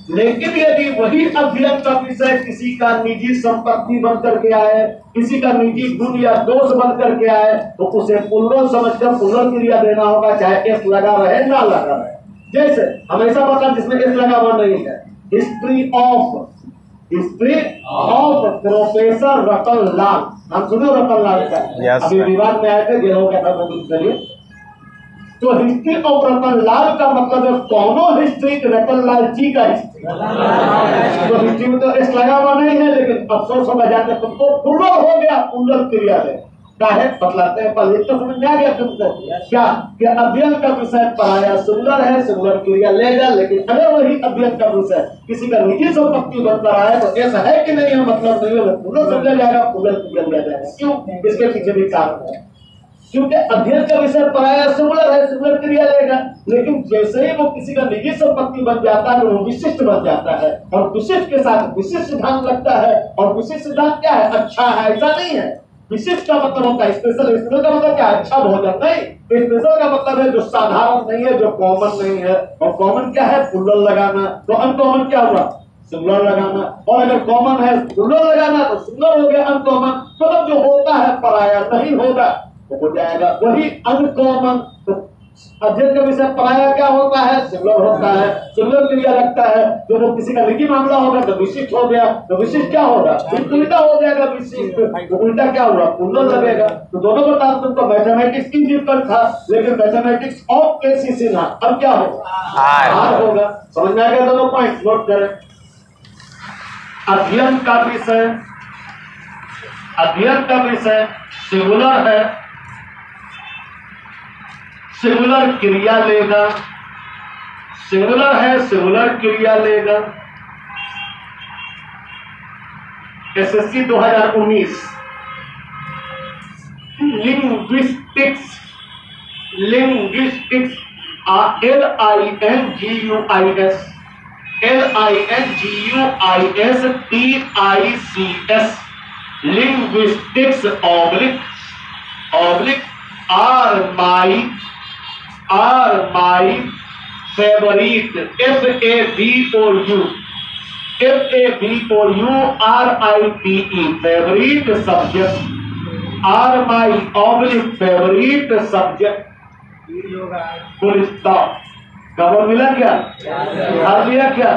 Speaker 2: लेकिन यदि वही अध्ययन का विषय किसी का निजी संपत्ति बन करके आए, किसी का निजी गुण या दोष बन करके आए, तो उसे पुनः समझकर पुनः क्रिया देना होगा, चाहे एस लगा रहे ना लगा रहे। जैसे हमेशा मतलब जिसमें एस लगा हुआ नहीं है, हिस्ट्री ऑफ प्रोफेसर रतन लाल, हम सुनो रतन लाल का, अभी विवाद में आए थे, जेलों के अंदर। तो हिस्ट्री ऑफ रतन लाल का मतलब है दोनों हिस्ट्री रतन लाल जी का हिस्ट्री। तो हिस्ट्री में तो एस लगा हुआ नहीं है, लेकिन अफसोस होगा जाके तुमको पूर्ण हो गया, पूर्ण क्रिया है काहे बतलाते हैं। पर तो समझ में आ गया तुमको क्या कि अध्ययन का विषय पढ़ाया सिंगुलर है, सिंगुलर क्रिया लेगा। लेकिन अगर वही अध्ययन का विषय किसी का निजी संपत्ति बनकर आए तो ऐसा है कि नहीं है, मतलब नहीं है, पूर्ण समझा जाएगा, पूर्ण क्रिया लिया जाएगा। क्यों, इसके पीछे भी कारण है, क्योंकि अध्ययन का विषय पढ़ाया सिंगुलर है, सिंगुलर क्रिया लेगा। लेकिन जैसे ही वो किसी का निजी संपत्ति बन जाता है वो विशिष्ट बन जाता है, और विशिष्ट के साथ विशिष्ट सिद्धांत लगता है। और विशिष्ट सिद्धांत क्या है, अच्छा है, ऐसा नहीं है। विशिष्ट का मतलब होता है स्पेशल, स्पेशल का मतलब क्या है, अच्छा भोजन नहीं। स्पेशल का मतलब है जो साधारण नहीं है, जो कॉमन नहीं है। और कॉमन क्या है, प्लूरल लगाना। तो अनकॉमन क्या हुआ, सिंगुलर लगाना। और अगर कॉमन है प्लूरल लगाना तो सिंगुलर हो गया, अनकॉमन मतलब जो होता है पराया नहीं होगा तो हो जाएगा वही अनकॉमन। तो अध्ययन का विषय पराया क्या होता है, सिंगुलर होता है, सिंगुलर क्रिया लगता है। जो वो किसी का निजी मामला होगा तो विशिष्ट हो गया, तो विशिष्ट क्या होगा, उल्टा हो जाएगा विशिष्ट। तो उल्टा क्या हुआ, प्लूरल लगेगा। तो दोनों बता तुमको मैथमेटिक्स की डिफिकल्ट था, लेकिन मैथमेटिक्स ऑफ केसी सिन्हा अब क्या होगा, आर होगा। समझ में आ गया दोनों पॉइंट, नोट करें। अध्ययन का विषय, अध्ययन का विषय सिंगुलर है, सिंगुलर क्रिया लेगा, सिंगुलर है, सिंगुलर क्रिया लेगा। SSC 2019 linguistics, linguistics LINGUISTICS linguistics oblique are my are my favorite. F-A-V-O-U. F-A-V-O-U-R-I-T-E. Favorite subject. Are my oblique favorite subject. Full stop. Cover मिला क्या? हर लिया क्या?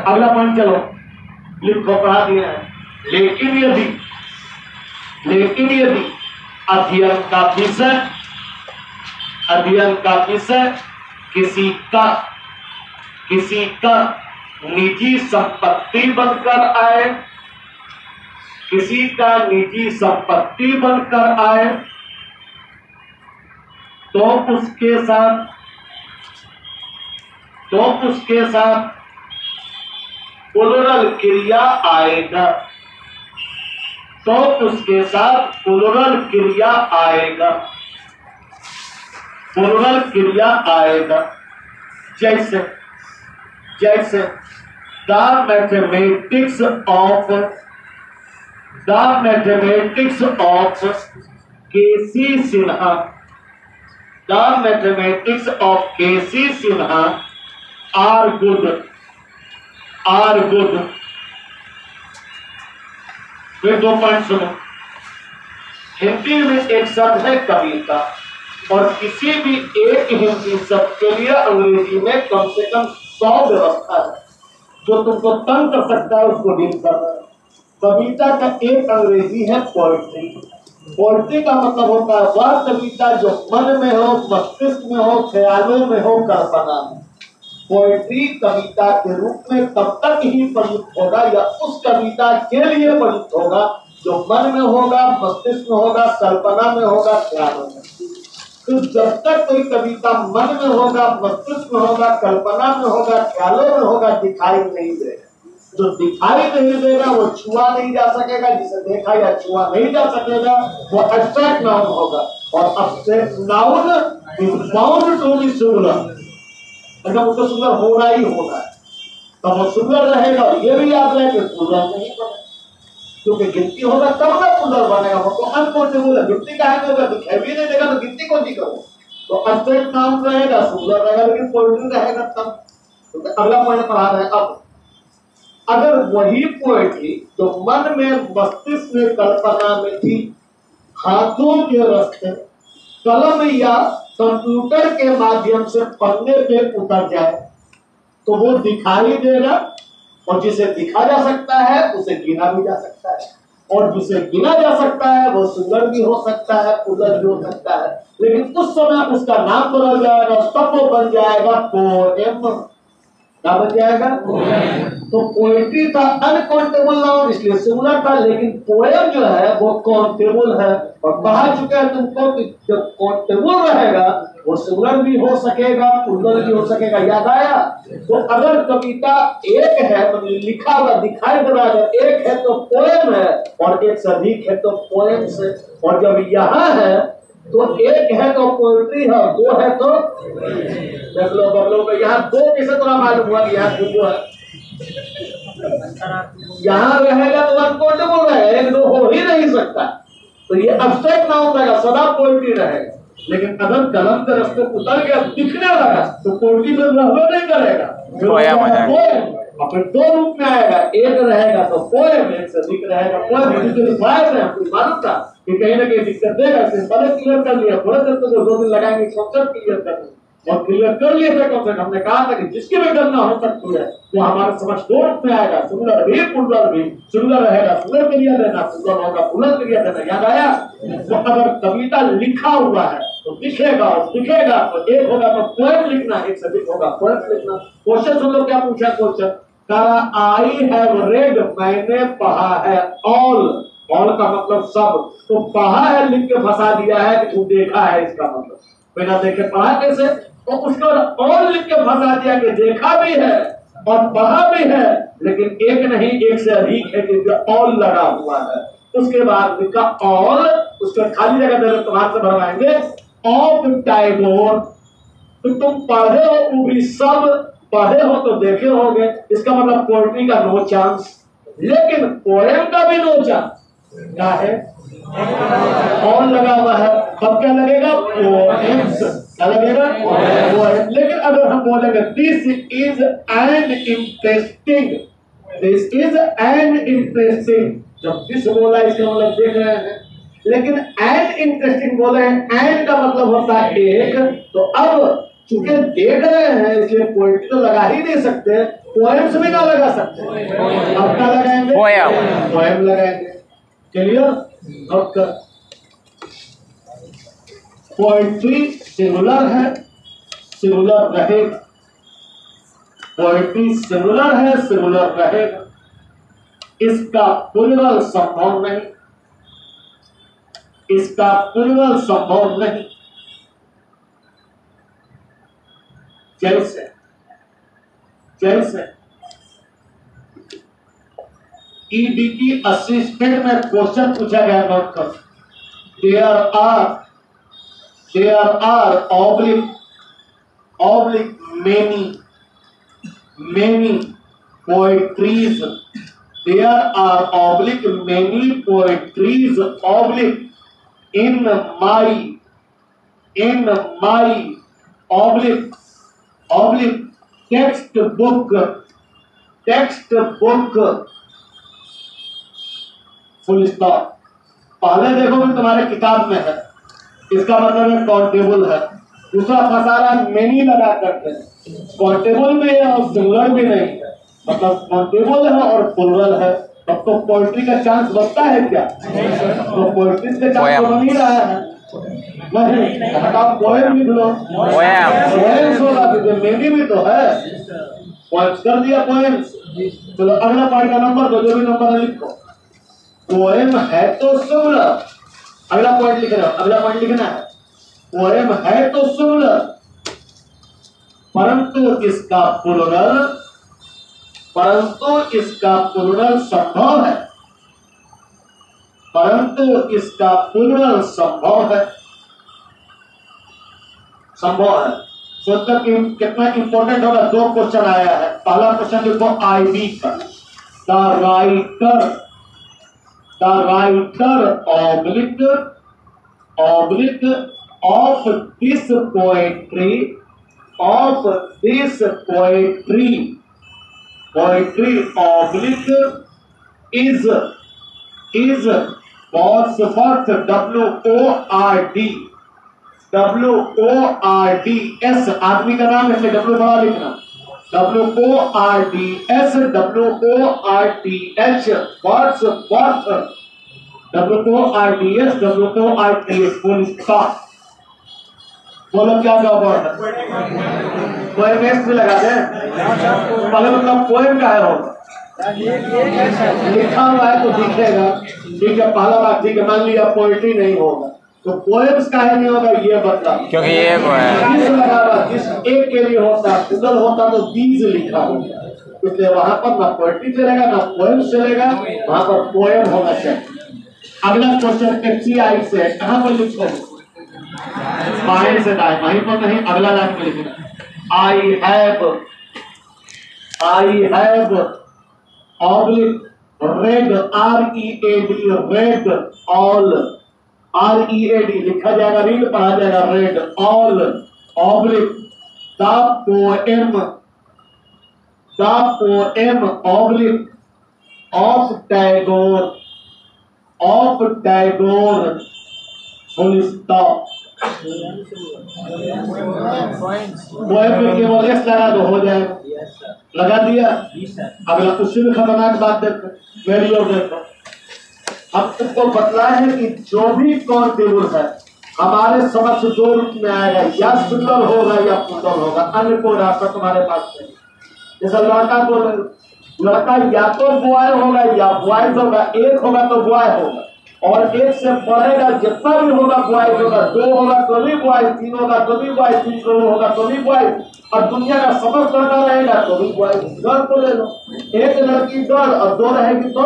Speaker 2: अगला पॉइंट चलो, लिखो, पढ़ा दिया है। लेकिन यदि अध्ययन का विषय किसी का निजी संपत्ति बनकर आए, तो उसके साथ प्लूरल क्रिया आएगा। जैसे the mathematics of K C Sinha are good. फिर 2 पॉइंट सुनो। हिंदी में एक शब्द है कविता, और किसी भी एक हिंदी शब्द के लिए अंग्रेजी में कम से कम 100 व्यवस्था है जो तुमको तंग कर सकता है उसको डील करना है। कविता का एक अंग्रेजी है पोएट्री। पोएट्री का मतलब होता है वह कविता जो मन में हो, मस्तिष्क में हो, ख्यालों में हो, कल्पना में। पोएट्री कविता के रूप में तब तक ही प्रयुक्त होगा या उस कविता के लिए प्रयुक्त होगा जो मन में होगा, मस्तिष्क में होगा, कल्पना में होगा, ख्यालों में। तो जब तक कोई कविता मन में होगा, मस्तिष्क में होगा, कल्पना में होगा, ख्यालों में होगा, दिखाई नहीं देगा। जो दिखाई नहीं देगा वो छुआ नहीं जा सकेगा, जिसे देखा या छुआ नहीं जा सकेगा वो एब्स्ट्रैक्ट नाउन होगा। और abstract noun is bound to be singular, मतलब उसको सिंगुलर होना ही होना है, तब वो सिंगुलर रहेगा। और ये भी याद रहे कि प्लूरल नहीं बनेगा, क्योंकि गिनती होगा तब ना प्लूरल बनेगा। वो तो अनकाउंटेबल है, गिनती का होगा, दिखाई भी नहीं देगा तो गिनती कौन सी करो। तो एब्स्ट्रैक्ट नाउन रहेगा, सिंगुलर रहेगा, लेकिन पोएट्री रहेगा तब। तो अगला पॉइंट पढ़ा रहे हैं। अब अगर वही पोएट्री जो मन में, मस्तिष्क में, कल्पना में थी, हाथों के रास्ते कलम या कंप्यूटर के माध्यम से पन्ने पे उतर जाए तो वो दिखाई देगा। और जिसे दिखा जा सकता है उसे गिना भी जा सकता है, और जिसे गिना जा सकता है वो सुंदर भी हो सकता है, उदर भी हो सकता है, लेकिन उस समय उसका नाम बदल जाएगा, तब वो बन जाएगा पोएम। क्या बन जाएगा? तो पोएट्री था अनकाउंटेबल नाउन, इसलिए सिंगुलर था, लेकिन पोएम जो है वो काउंटेबल है। और कहा चुका है तुमको कि जब काउंटेबल रहेगा वो सिंगुलर भी हो सकेगा, प्लूरल भी हो सकेगा। याद आया? तो अगर कविता एक है तो लिखा हुआ दिखाई दे रहा है, एक है तो पोएम है, और एक से अधिक है तो पोएम्स है। और जब यहाँ है तो एक है तो पोएट्री है, 2 है तो देख लो बबलो में यहाँ 2 कैसे थोड़ा मालूम हुआ कि यहाँ 2 है। यहाँ रहेगा तो अनकाउंटेबल रहेगा, 1 2 हो ही नहीं सकता। तो ये एब्स्ट्रैक्ट नाउन रहेगा, सदा पोएट्री रहेगा। लेकिन अगर कलम के रास्ते उतर गया, दिखने लगा, तो पोएट्री में रहबे नहीं करेगा,
Speaker 3: पोएम हो जाएगा।
Speaker 2: और फिर 2 रूप में आएगा, एक रहेगा तो पोएम, एक से अधिक रहेगा पोएम। मालूम था कि कहीं ना कहीं दिक्कत देगा, पहले क्लियर कर लिया। थोड़े देर तो 2 दिन लगाएंगे कॉन्सेप्ट क्लियर करने, और क्लियर कर लिए थे कॉन्सेप्ट। हमने कहा था कि जिसकी भी गणना हो सकती है वो हमारे समझ 2 रूप में आएगा, सिंगुलर भी, प्लूरल भी। सिंगुलर रहेगा सिंगुलर क्रिया देना, प्लूरल होगा प्लूरल क्रिया देना। याद आया? तो अगर कविता लिखा हुआ है तो दिखेगा, और दिखेगा तो एक होगा तो पोएम लिखना, एक से अधिक होगा पोएम लिखना। क्वेश्चन सुन लो क्या पूछा क्वेश्चन। आई हैव रेड, मैंने पढ़ा है। ऑल का मतलब सब, तो पढ़ा है लिख के फंसा दिया है कि तू देखा है, इसका मतलब बिना देखे पढ़ा कैसे? तो उसको ऑल लिख के फंसा दिया कि देखा भी है और पढ़ा भी है, लेकिन एक नहीं, एक से अधिक है, क्योंकि ऑल लगा हुआ है। उसके बाद लिखा ऑल, उसके खाली जगह दे तुम्हारे से भरवाएंगे ऑफ टैगोर। तो तुम पढ़े हो, वो भी सब पढ़े हो तो देखे होगे, इसका मतलब पोएट्री का नो चांस, लेकिन पोएम का भी नो चांस। क्या है? ऑल लगा हुआ है। तब क्या लगेगा? पोएम्स। क्या लगेगा? पोएम। लेकिन अगर हम बोलेंगे this is an interesting, this is an interesting, जब दिस बोला इसका मतलब देख रहे हैं, लेकिन एन इंटरेस्टिंग बोले हैं, एन का मतलब होता है एक, तो अब चूंकि देख रहे हैं इसलिए पोएट्री तो लगा ही नहीं सकते, पोएम्स भी ना लगा सकते, अब क्या लगाएंगे? पोएम लगाएंगे। क्लियर? अब पोएट्री सिंगुलर है, सिंगुलर रहेगा, पोएट्री सिंगुलर है, सिंगुलर रहेगा, इसका प्लूरल संभव नहीं, इसका प्लूरल संभव नहीं। जैसे जैसे ईडी की असिस्टेंट में क्वेश्चन पूछा गया, नोट कर, there are oblique many poetries, there are oblique many poetries oblique in my oblique textbook full stop. पहले देखो भी तुम्हारे किताब में है, इसका मतलब है काउंटेबल है। दूसरा फंसा रहा मेनी लगा करके, काउंटेबल भी है और सिंगुलर भी नहीं है, मतलब काउंटेबल है और प्लूरल है, तब तो पोएट्री का चांस बनता है क्या? तो पोएट्री का चांस बन ही रहा है। नहीं, आप पोएम लिख लो, पोएम्स होगा, मेनी भी तो है, पोएम्स कर दिया पोएम्स। चलो अगला पार्ट का नंबर दो, जो भी नंबर है लिखो। पोएम है तो सिंगुलर, अगला पॉइंट लिख रहे हो, अगला पॉइंट लिखना है, पोएम है तो सिंगुलर, परंतु इसका प्लूरल संभव है, परंतु इसका प्लूरल संभव है, संभव है। सोचो कि कितना इंपॉर्टेंट होगा। दो क्वेश्चन आया है, पहला क्वेश्चन लिखो आईबी का, the writer oblique of this poetry oblique is Wordsworth, WORDS आदमी का नाम है, इसलिए W बड़ा लिखना, WORDS Wordsworth फुल स्टॉप। बोलो क्या वर्ड है? पोएम एस भी लगा दे, पहले मतलब पोएम का है होगा, लिखा हुआ है तो दिखेगा, ठीक है, पहला बात ठीक है, मान लिया पोएट्री नहीं होगा तो पोएम्स का है नहीं होगा, ये बता, क्योंकि ये लगा हुआ, जिस एक के लिए होता गूगल होता तो बीज लिखा होगा, इसलिए वहां पर ना पोएट्री चलेगा ना पोएम चलेगा, वहां पर पोएम होना चाहिए। अगला क्वेश्चन एफसीआई से, कहां पर लिखो? बाएं से दाएं, वहीं पर नहीं, अगला लाइन में लिखना। I have oblique red, read all, READ लिखा जाएगा, रीड पढ़ा जाएगा, read all oblique the poem oblique of Tagore full stop. Poem में केवल एस लगा दो, हो जाएगा, लगा दिया। अगला उससे भी खतरनाक बात देखो, मेरी ओर देखो, अब तुमको बतला है कि जो भी काउंटेबल है हमारे समझ दो रूप में आएगा, या सिंगुलर होगा या प्लूरल होगा, अन्य कोई रास्ता तुम्हारे पास नहीं। जैसे लड़का या तो बॉय होगा या बॉयज होगा, एक होगा तो बॉय होगा, और एक से बढ़ेगा जितना भी होगा बॉयज होगा, दो होगा तो भी बॉयज, तीन होगा तो भी बॉयज, तीन होगा तो भी बॉयज, और दुनिया का समस्त लड़का रहेगा तो भी बॉयज। गर्ल को ले लो, एक लड़की गर्ल और दो रहेगी तो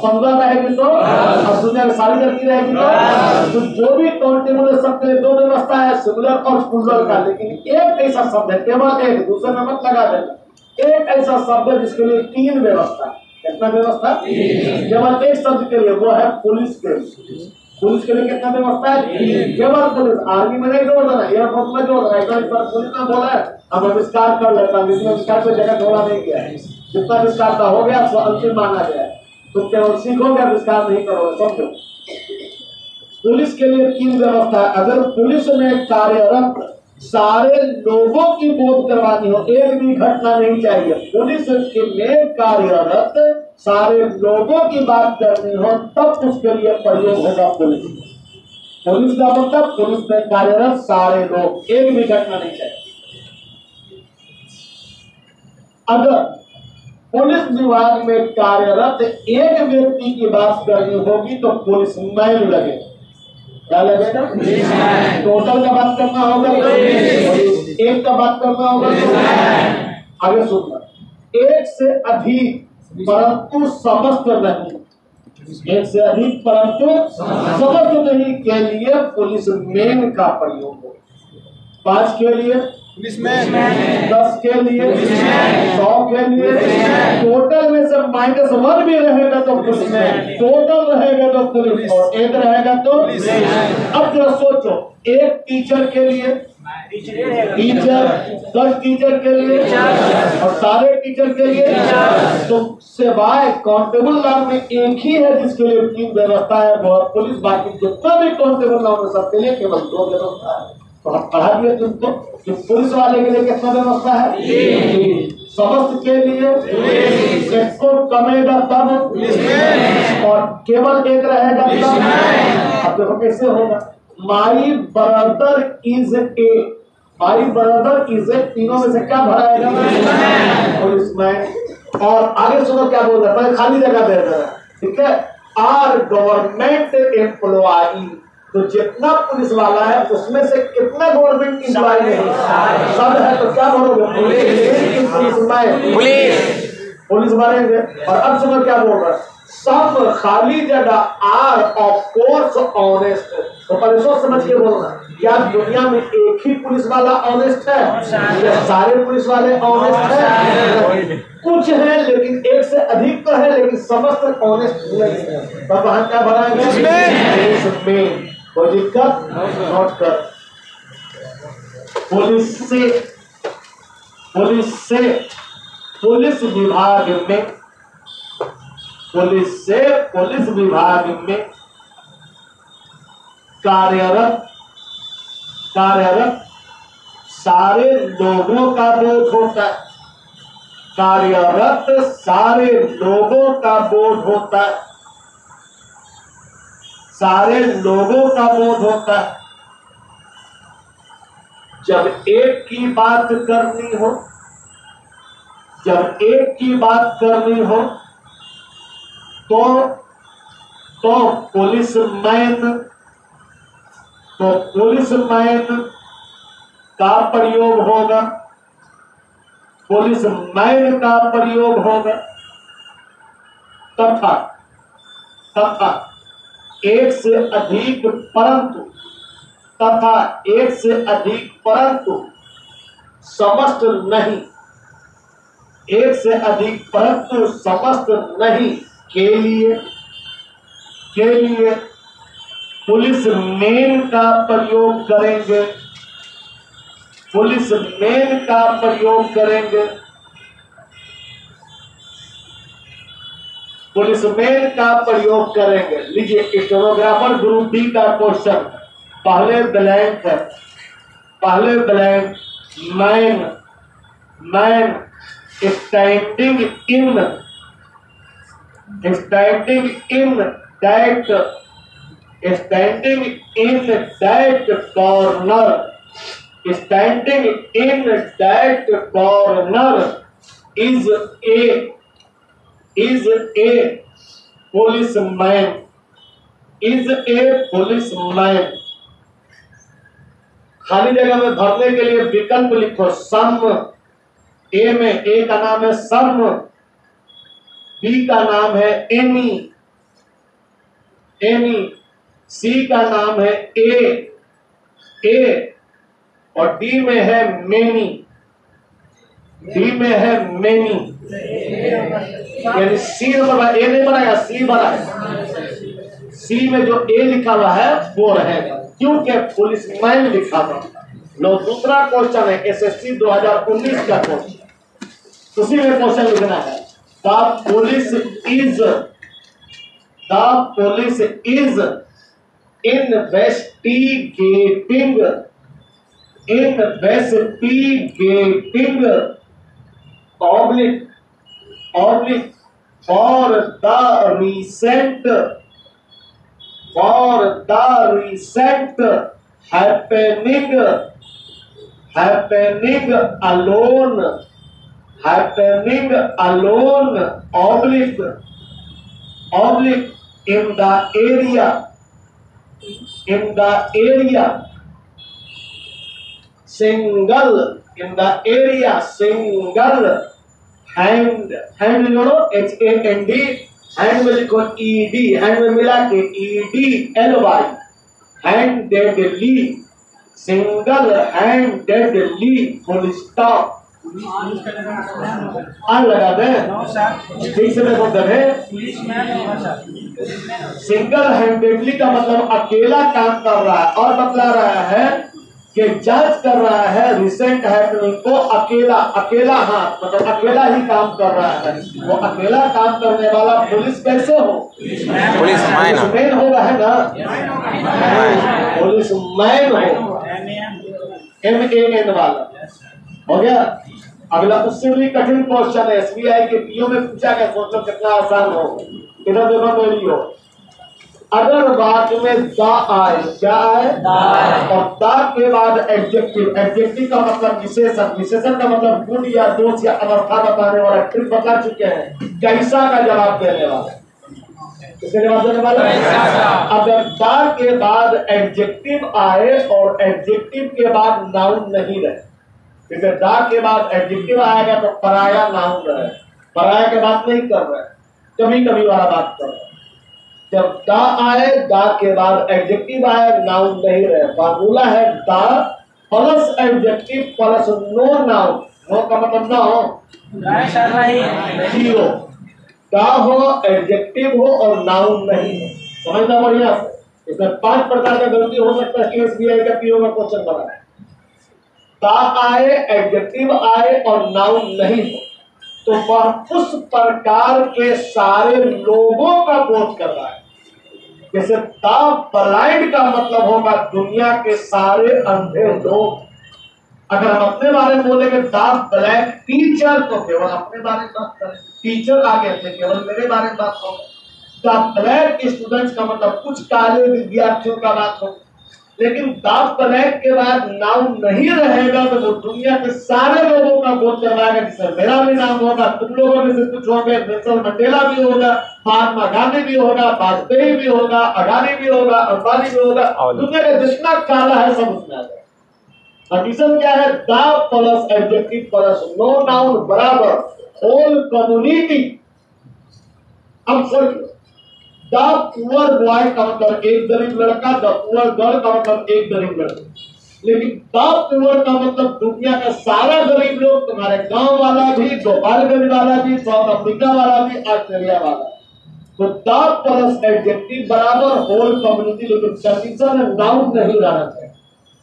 Speaker 2: 15 रहेगी तो, और दुनिया की सारी लड़की रहेगी तो जो भी काउंटेबल है सबके लिए दो व्यवस्था है, सिंगुलर और प्लूरल का। लेकिन एक ऐसा शब्द है, केवल एक, दूसरे में मत लगा देना, एक ऐसा शब्द है जिसके लिए तीन व्यवस्था। कितना व्यवस्था? केवल एक शब्द के लिए, वो है पुलिस के लिए। पुलिस के लिए कितना व्यवस्था है? केवल पुलिस। आर्मी में नहीं जोड़ देना, एयरफोर्स में जोड़ देना। पुलिस ने बोला है अब आविष्कार कर लेता हूँ, लेकिन आविष्कार पे जगह थोड़ा नहीं किया है। जितना आविष्कार का हो गया वो अंतिम माना गया है। तुम केवल सीखोगे, आविष्कार नहीं करोगे। समझो, पुलिस के लिए 3 व्यवस्था है। अगर पुलिस में कार्यरत सारे लोगों की बोध करवानी हो, एक भी घटना नहीं चाहिए। पुलिस के में कार्यरत सारे लोगों की बात करनी हो, तब उसके लिए प्रयोग होगा पुलिस। पुलिस का मतलब पुलिस में कार्यरत सारे लोग, एक भी घटना नहीं चाहिए। अगर पुलिस विभाग में कार्यरत एक व्यक्ति की बात करनी होगी तो पुलिस मैन लगे। क्या लगेगा? टोटल का बात करना होगा तो एक का बात करना होगा तो आगे सुनना, एक से अधिक परंतु समस्त नहीं, एक से अधिक परंतु समस्त नहीं के लिए पुलिस मैन का प्रयोग हो। 5 के लिए पुलिसमैन, 10 के लिए, 100 के लिए, टोटल में से -1 भी रहेगा तो पुलिसमैन, टोटल रहेगा तो पुलिस, और एक रहेगा तो। अब जरा सोचो, एक टीचर के लिए टीचर, 10 टीचर के लिए और सारे टीचर के लिए, तो सिवाय काउंटेबल नाम में एक ही है जिसके लिए 3 व्यवस्था है, वो पुलिस। बाकी जितना भी काउंटेबल नाम है सबके लिए केवल 2 व्यवस्था है। तो हम पढ़ा दिए तुमको कि पुलिस वाले के लिए कितना व्यवस्था है? 3। समस्त के लिए एक को कमेगा तब और केवल एक रहेगा तब। अब देखो कैसे होगा। My brother is a, my brother is a, तीनों में से क्या भराएगा? पुलिसमैन। और आगे सुनो क्या बोल रहा है, पहले खाली जगह दे रहा है, ठीक है। आर गवर्नमेंट एम्प्लॉई, तो जितना पुलिस वाला है उसमें से कितना गवर्नमेंट एम्प्लॉई है? सब है। तो क्या भरोगे? पुलिस भरेंगे। और अब सुनो क्या बोल रहा है, सब खाली जगह आर ऑफ कोर्स ऑनेस्ट। तो पहले सोच समझ के बोलना, क्या दुनिया में एक ही पुलिस वाला ऑनेस्ट है या सारे पुलिस वाले ऑनेस्ट है? कुछ है लेकिन एक से अधिक तो है, लेकिन समस्त ऑनेस्ट नहीं है। तो वहां क्या भराएंगे? कोई दिक्कत नोट कर। पुलिस पुलिस विभाग में, पुलिस विभाग में कार्यरत सारे लोगों का बोध होता है। कार्यरत सारे लोगों का बोध होता है, सारे लोगों का बोध होता है। जब एक की बात करनी हो, जब एक की बात करनी हो तो पुलिसमैन का प्रयोग होगा, पुलिसमैन का प्रयोग होगा। तथा एक से अधिक परंतु, तथा एक से अधिक परंतु समस्त नहीं, एक से अधिक परंतु समस्त नहीं के लिए पुलिसमैन का प्रयोग करेंगे, पुलिसमैन का प्रयोग करेंगे, पुलिसमैन का प्रयोग करेंगे। लीजिए, स्टेनोग्राफर ग्रुप डी का क्वेश्चन, पहले ब्लैंक है, पहले blank, man standing in that, standing in that corner, standing in that corner is a policeman, is a policeman। खाली जगह में भरने के लिए विकल्प लिखो। सम, ए में ए का नाम है सम, बी का नाम है एनी, सी का नाम है ए और डी में है मेनी, डी में है मेनी। यानी सी नंबर ए नहीं बनाएगा, सी बनाएगा। सी में जो ए लिखा हुआ है वो रहेगा, क्योंकि पुलिसमैन लिखा हुआ। लो दूसरा क्वेश्चन है एसएससी 2019 का क्वेश्चन, उसी में क्वेश्चन लिखना है। The police is investigating oblique for the recent happening alone oblique in the area single hand लिखो HAND, हैंड में लिखो ED, हैंड में मिला के EDLY, handedly, single handedly, full stop। लगा दे ठीक से देखो दे। सिंगल हैंडेडली का मतलब अकेला काम कर रहा है, और बतला रहा है कि जज कर रहा है रिसेंट हैपनिंग को अकेला हाथ मतलब अकेला ही काम कर रहा है। वो अकेला काम करने वाला पुलिस कैसे हो? पुलिसमैन होगा, है ना? पुलिसमैन हो, MAN वाला हो गया। अगला उससे भी कठिन क्वेश्चन है, SBI के पीओ में पूछा गया, सोचो कितना आसान हो। इधर देखो मेरी हो, अगर वाक्य में द आए, क्या आए? और द के बाद एडजेक्टिव का मतलब विशेषण का मतलब गुण या दोष या अवस्था बताने वाला, ट्रिक बता चुके हैं। कैसा का जवाब देने वाला, किसके जवाब देने वाला? अगर द के बाद एडजेक्टिव आए और एडजेक्टिव के बाद नाउन नहीं रहे, जैसे दा के बाद एडजेक्टिव आएगा तो पराया नाउन रहे, पराया के बात नहीं कर रहे, कभी कभी वाला बात कर रहे। जब दा आए, दा के बाद एडजेक्टिव आए, नाउन नहीं रहे, फार्मूला है the plus adjective plus no noun. No का मतलब ना हो, जीरो। दा हो, एडजेक्टिव हो और नाउन नहीं हो। समझना बढ़िया से। इसमें 5 प्रकार का गलती हो सकता है कि SBI का पीओ में क्वेश्चन बना है। दा आए, एडजेक्टिव आए और नाउन नहीं हो, तो वह उस प्रकार के सारे लोगों का बोध कर रहा है। जैसे दा ब्लाइंड का मतलब होगा दुनिया के सारे अंधे लोग। अगर हम अपने बारे में बोलेंगे दा ब्लैक टीचर, तो केवल अपने बारे में बात करें, टीचर आगे थे केवल मेरे बारे में बात हो। दा ब्लैक स्टूडेंट्स का मतलब कुछ काले विद्यार्थियों का बात हो। लेकिन दा ब्लैक के बाद नाउन नहीं रहेगा तो वो दुनिया के सारे लोगों का बोध करवाएगा, जिसमें मेरा भी नाम होगा, तुम लोगों में से कुछ होंगे, नेल्सन मंडेला भी होगा, महात्मा गांधी भी होगा, वाजपेयी भी होगा, अडानी भी होगा, अंबानी भी होगा, दुनिया का जितना काला है सब उसमें आ जाएगा। कंडीशन क्या है? The plus adjective plus no noun बराबर होल कम्युनिटी। अब सर द पुअर बॉय का मतलब एक गरीब लड़का, द पुअर गर्ल का मतलब एक गरीब लड़का। लेकिन द पुअर का मतलब दुनिया का सारा गरीब लोग, तुम्हारे गांव वाला भी, गोपालगंज वाला भी, साउथ अफ्रीका वाला भी, ऑस्ट्रेलिया वाला। तो द प्लस एडजेक्टिव बराबर होल कम्युनिटी। लेकिन कंडीशन में नाउन नहीं रहना चाहिए,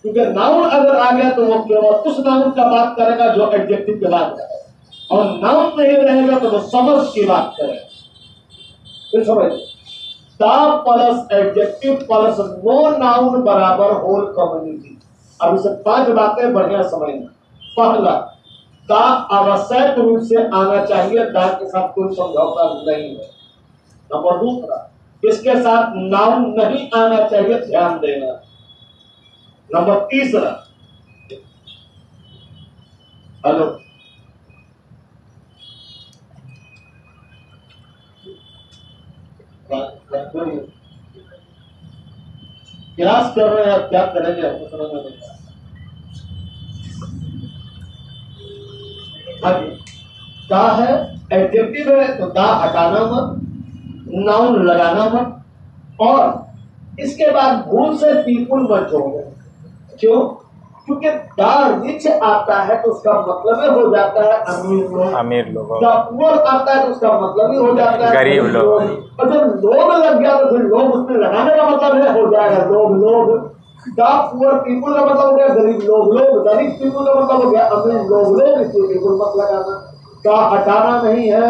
Speaker 2: क्योंकि नाउन अगर आ गया तो वो केवल उस नाउन का बात करेगा जो एडजेक्टिव के बाद करेगा, और नाउन नहीं रहेगा तो वो समझ की बात करेगा। फिर समझ, the plus adjective plus no noun बराबर होल कम्युनिटी। अब इसे 5 बातें बढ़िया समझना। पहला, दा आवश्यक रूप से आना चाहिए, दा के साथ कोई समझौता नहीं है। नंबर 2, इसके साथ नाउन नहीं आना चाहिए, ध्यान देना। नंबर 3, हेलो, क्लास कर रहे हैं, आप क्या करेंगे आपको समझ में नहीं आ रहा। दा है, एडजेक्टिव है तो दा हटाना मत, नाउन लगाना मत, और इसके बाद भूल से पीपुल मत जोड़ो। क्यों? क्योंकि द रिच आता है तो उसका मतलब ही हो जाता है अमीर लोग,
Speaker 3: अमीर लोग
Speaker 2: द पुअर आता है तो उसका मतलब ही हो जाता है
Speaker 3: गरीब लोग।
Speaker 2: और जब लोभ लग गया तो फिर लोभ उसमें लगाने का मतलब है हो जाएगा लोभ। द पुअर पीपुल का मतलब हो गया गरीब लोग, द रिच पीपुल का मतलब हो गया अमीर लोग, इसलिए पीपुल मत लगाना। का हटाना नहीं है,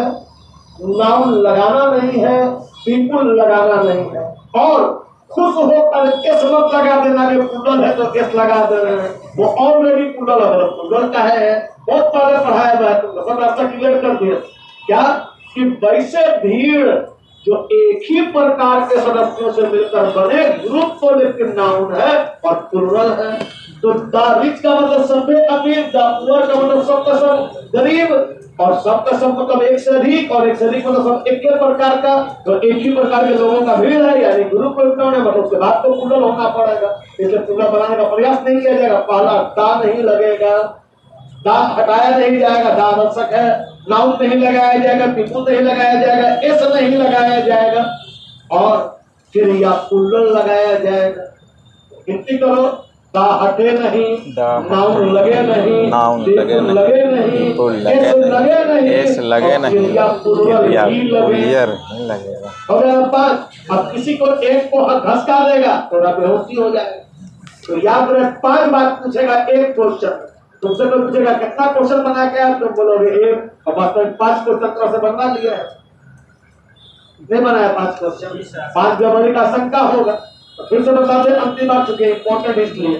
Speaker 2: नाउन लगाना नहीं है, पीपुल लगाना नहीं है। और खुश होकर केस मत लगा देना कि पुडल है तो केस लगा दे रहे हैं, वो ऑलरेडी पुडल है, पुडल का है बहुत पहले पढ़ाया हुआ है, तुमको सब रास्ता क्लियर कर दिया क्या कि वैसे भीड़ जो एक ही प्रकार के सदस्यों से मिलकर बने ग्रुप को लेकर नाउन है और प्लुरल है। तो द रिच का मतलब सब अमीर, द पुअर का मतलब सबका सब गरीब, और सबका सब मतलब एक से अधिक, और एक से अधिक मतलब सब एक ही प्रकार का, तो एक ही प्रकार के लोगों का भीड़ है यानी ग्रुप को इतना होने मतलब उसके बाद तो प्लुरल होना पड़ेगा, इसलिए प्लुरल बनाने का प्रयास नहीं किया जाएगा। पहला दा नहीं लगेगा, दा हटाया नहीं जाएगा, दा आवश्यक है, नाउन नहीं लगाया जाएगा, पीपुल नहीं लगाया जाएगा, एस नहीं लगाया जाएगा, और फिर या प्लुरल लगाया जाएगा। गिनती करो, दा हटे नहीं, नाउन लगे नहीं,
Speaker 3: नाउन लगे नहीं, पीपुल
Speaker 2: एस लगे नहीं,
Speaker 3: एस लगे
Speaker 2: और
Speaker 3: नहीं,
Speaker 2: या प्लुरल ही लगे।
Speaker 3: पुलियर नहीं लगेगा।
Speaker 2: हो गया पांच। अब किसी को एक को घसका देगा तो बेहोशी हो जाएगा। तो याद रहे 5 बात पूछेगा एक क्वेश्चन, तुमसे कोई पूछेगा कितना क्वेश्चन बना के आया, तुम बोलोगे एक, और वास्तविक 5 क्वेश्चन तरह से बनवा लिया है, नहीं बनाया 5 क्वेश्चन, 5 गड़बड़ी का शंका होगा। तो फिर से बता दे, अंतिम बात चुके इंपॉर्टेंट इसलिए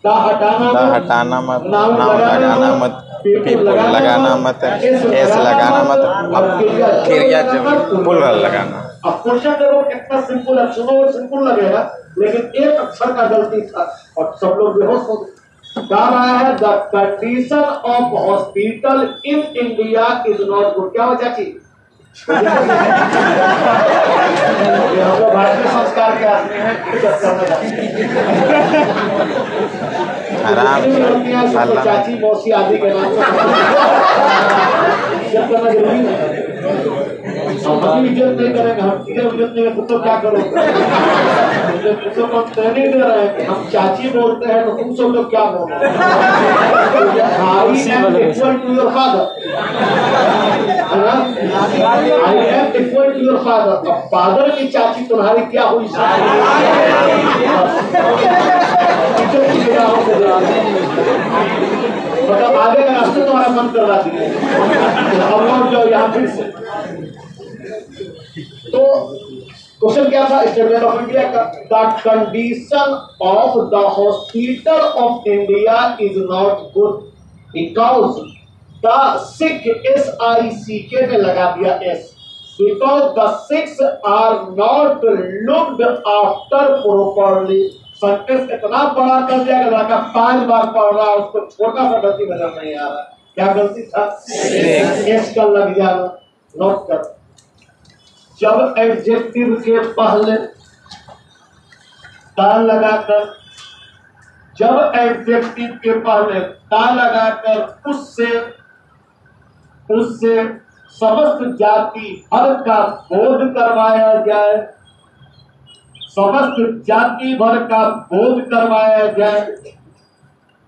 Speaker 2: दा हटाना मत, नाउन
Speaker 3: लगाना मत, पीपुल लगाना मत, एस लगाना मत, अब क्रिया जब प्लुरल लगाना।
Speaker 2: अब क्वेश्चन देखो कितना सिंपल है, सुनो सिंपल लगेगा लेकिन एक अक्षर का गलती था और सब लोग बेहोश हो गए। कहा रहा है the condition of hospital in India is not good. क्या हो चाची? ये हम लोग भारतीय संस्कार के आदमी हैं,
Speaker 3: आराम से
Speaker 2: चाची मौसी आदि के नाम से हम इज्जत नहीं करेंगे, हम इज्जत नहीं तो क्या करोगे? तो हम ट्रेनिंग दे रहे हैं कि हम चाची बोलते हैं तो तुम सब लोग क्या बोलोगे? Equal to your father, I am equal to your father. अब फादर की चाची तुम्हारी क्या हुई? मतलब आगे का रास्ते तुम्हारा मन करवा दिए, हम लोग जो यहाँ फिर से। तो क्वेश्चन क्या था स्टेटमेंट ऑफ इंडिया का? The condition of the hospital of India is not good because the sick, SICK में लगा दिया S, because the sicks are not looked after properly. Sentence इतना बड़ा कर दिया कि लड़का 5 बार पढ़ रहा, उसको छोटा सा गलती नजर नहीं आ रहा। क्या गलती था? S का लग जाना। नोट कर, जब एडजेक्टिव के पहले ता लगाकर, जब एडजेक्टिव के पहले ता लगाकर उससे समस्त जाति भर का बोध करवाया जाए, समस्त जाति भर का बोध करवाया जाए,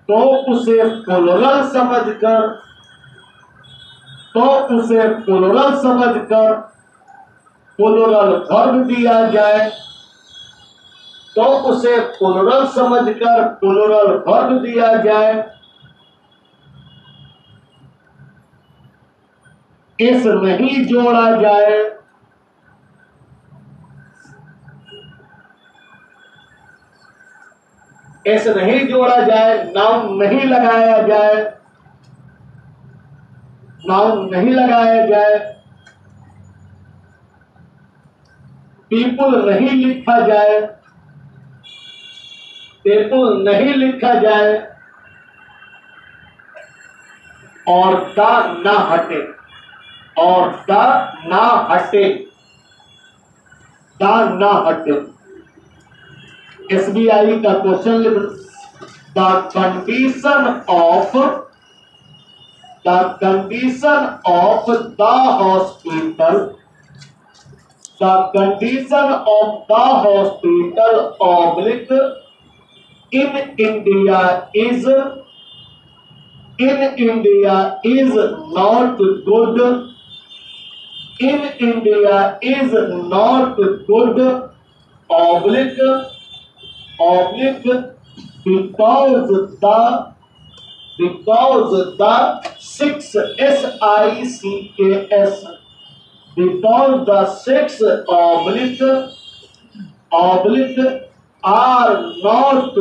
Speaker 2: तो उसे प्लुरल समझकर, प्लुरल वर्ब दिया जाए, तो उसे प्लुरल समझकर प्लुरल वर्ब दिया जाए। इस नहीं जोड़ा जाए, इस नहीं जोड़ा जाए, नाउन नहीं लगाया जाए, नाउन नहीं लगाया जाए, पीपुल नहीं लिखा जाए, पीपुल नहीं लिखा जाए, और द ना हटे, और द ना हटे, द ना हटे। SBI का क्वेश्चन लिख, the condition of the hospital, the condition of the hospital oblique in India is not good. In India is not good. Oblique because the six SICKS because the six oblique are not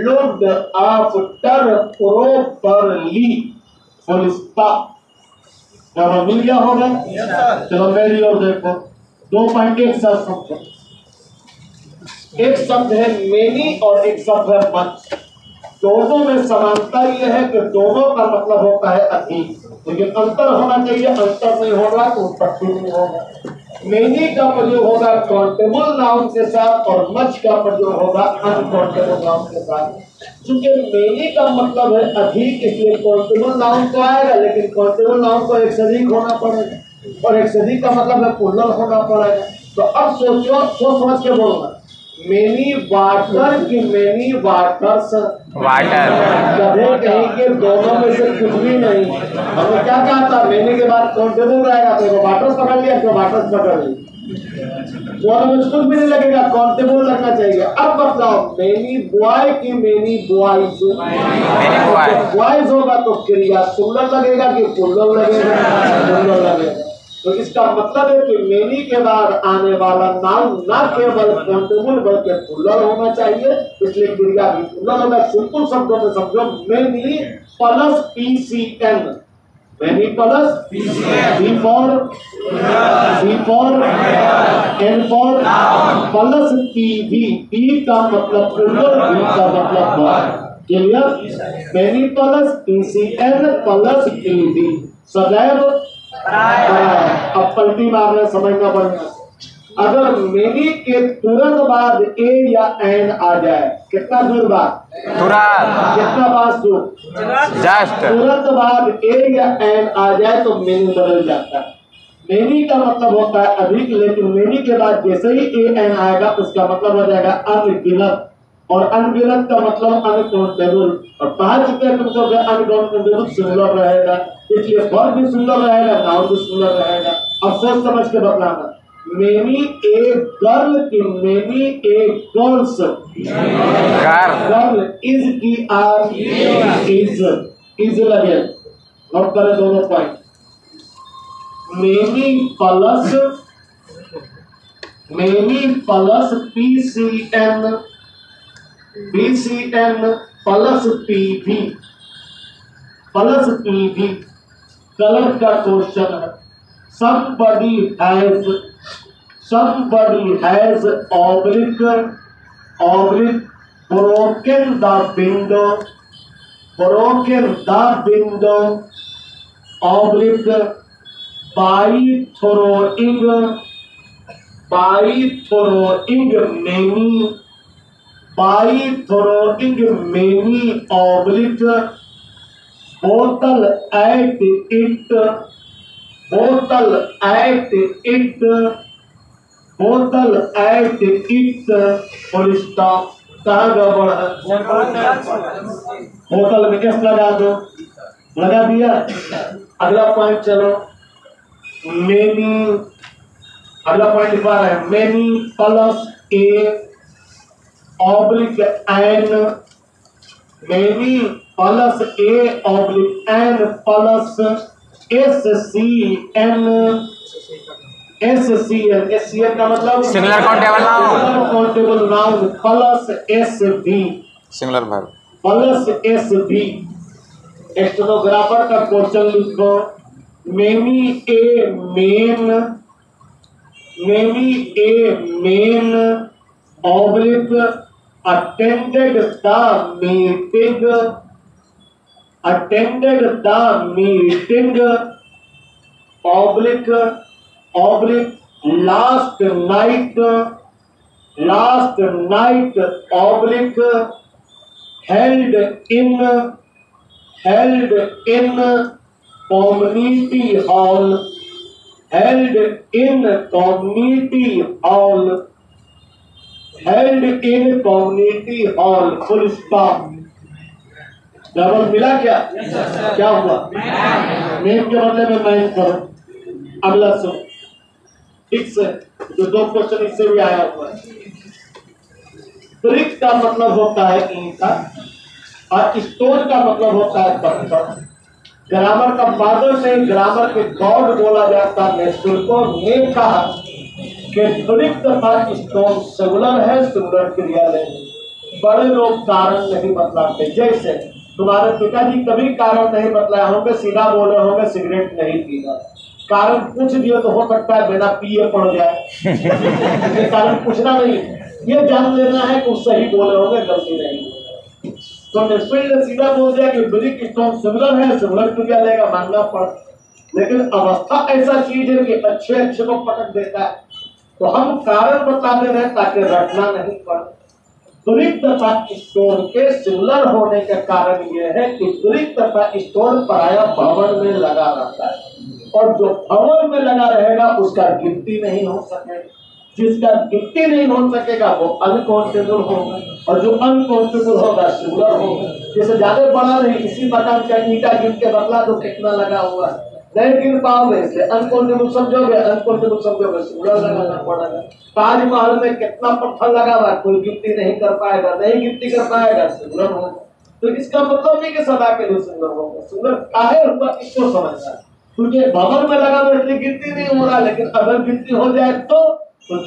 Speaker 2: looked after properly. Full stop. जब मिल गया होगा चलो मेरी ओर देखो। 2.1 शब्द समझो। एक शब्द है मेनी और एक शब्द है मच। दोनों में समानता यह है कि दोनों का मतलब होता है अधिक, लेकिन अंतर होना चाहिए। अंतर नहीं होगा तो उत्पत्ति नहीं होगा। मेनी का प्रयोग होगा काउंटेबल नाउन के साथ और मच का प्रयोग होगा अनकाउंटेबल नाउन के साथ। चूंकि मेनी का मतलब है अधिक, इसलिए काउंटेबल नाउन तो आएगा, लेकिन काउंटेबल नाउन को एक से अधिक होना पड़ेगा और एक से अधिक का मतलब है प्लूरल होना पड़ेगा। तो अब सोचो, सोच समझ के बोलना। मेनी वाटर की मेनी वाटर्स
Speaker 3: वाटर
Speaker 2: कभी कहीं के दोनों में से कुछ भी नहीं। हमने क्या कहा था? मेनी के बाद काउंटेबल रहेगा तो वाटर्स पकड़ लिया, तो वाटर्स पकड़ ली। दोनों में कुछ भी नहीं लगेगा, काउंटेबल लगना चाहिए। अब बताओ मेनी बॉय की मेनी बॉयज। बॉयज होगा तो क्रिया सिंगुलर लगेगा कि प्लूरल लगेगा? सिंगुलर लगेगा। तो इसका मतलब है कि मेनी के बाद आने वाला नाउन न केवल काउंटेबल बल्कि प्लूरल होना चाहिए, इसलिए क्रिया भी प्लूरल होगा। सिंपल शब्दों में समझो, many plus PCN, many plus B for N for plus PV, P का मतलब प्लूरल, V का मतलब boy. Clear? Many plus PCN plus PV सदैव। अब पलटी मारने समझना पड़ेगा। अगर मेनी के तुरंत बाद ए या एन आ जाए, कितना दूर बाद?
Speaker 3: तुरंत,
Speaker 2: कितना पास दूर?
Speaker 3: जस्ट
Speaker 2: तुरंत बाद ए या एन आ जाए तो मेनी बदल जाता है। मेनी का मतलब होता है अधिक, लेकिन मेनी के बाद जैसे ही ए एन आएगा उसका मतलब हो जाएगा अनगिनत, और अनगिनत का मतलब अनकाउंटेबल। और कहा चुके हैं तुमको अनकाउंटेबल सिंगुलर रहेगा, इसलिए वर्ब भी सिंगुलर रहेगा, नाउन भी सिंगुलर रहेगा। अब सोच समझ के बताना। मेनी ए गर्ल की many A girls, girl is की आर इज लगे। नोट करें दोनों point. Many plus PCN plus PV colour का क्वेश्चन है। somebody has oblique broken the window oblique by throwing many oblique bottle at it full stop. कहाँ गड़बड़ है? होटल में किस लगा दो, लगा दिया। अगला पॉइंट चलो। मेनी, अगला पॉइंट लिखा है many plus a oblique N, many plus a oblique N plus SCN का मतलब
Speaker 3: singular countable
Speaker 2: noun plus SV
Speaker 3: singular verb
Speaker 2: plus SV। Stenographer का क्वेश्चन लिखो। Many a man oblique attended the meeting oblique last night oblique held in community hall, held in community hall, held in community hall, full stop। Double मिला क्या? क्या हुआ? नेम के बदले में मैन करो। अगला सुन, ठीक से, जो दो क्वेश्चन इससे भी आया हुआ है। ब्रिक का मतलब होता है ईंटा और स्टोन का मतलब होता है पत्थर। ग्रामर का फादर से ग्रामर के गॉड बोला जाता है को ने कहा कि ब्रिक तथा स्टोन सिमिलर है, सिमिलर क्रिया नहीं। बड़े लोग कारण नहीं बतलाते। जैसे तुम्हारे पिताजी कभी कारण नहीं बतलाए होंगे, सीधा बोले होंगे सिगरेट नहीं पीना। कारण पूछ दिए तो हो सकता है बिना पिए पड़ जाए। कारण पूछना नहीं, ये जान लेना है कि सही बोले होंगे, गलती नहीं बोले। तो ने सीधा बोल दिया कि ब्रिक स्टोन सिमिलर है, सिमिलर क्रिया लेगा, मानना पड़। लेकिन अवस्था ऐसा चीज है कि अच्छे अच्छे को पटक देता है। तो हम कारण बताते रहे ताकि रटना नहीं पड़े। ब्रिक तथा स्टोन के सिमिलर होने का कारण यह है कि ब्रिक तथा स्टोन प्रायः भवन में लगा रहता है, और जो भवन में लगा रहेगा उसका गिनती नहीं हो सकेगा। जिसका गिनती नहीं हो सकेगा वो अनकाउंटेबल होगा, और जो अनकाउंटेबल होगा सिमिलर होगा। जैसे ज्यादा बड़ा नहीं, इसी मकान का ईंटा गिन के बदला तो कितना लगा हुआ है, नहीं गिन पाओगे, अनकाउंटेबल समझोगे, अनकाउंटेबल समझोगे, सिमिलर लगाना पड़ेगा। ताजमहल में कितना पत्थर लगा हुआ, कोई गिनती नहीं कर पाएगा, नहीं गिनती कर पाएगा, सिमिलर होगा। तो इसका मतलब नहीं कि सदा के लिए सिमिलर होगा। सिमिलर काहे हुआ इसको समझना है, क्योंकि भवन में लगा हुआ इसलिए गिनती नहीं हो रहा। लेकिन अगर गिनती हो जाए तो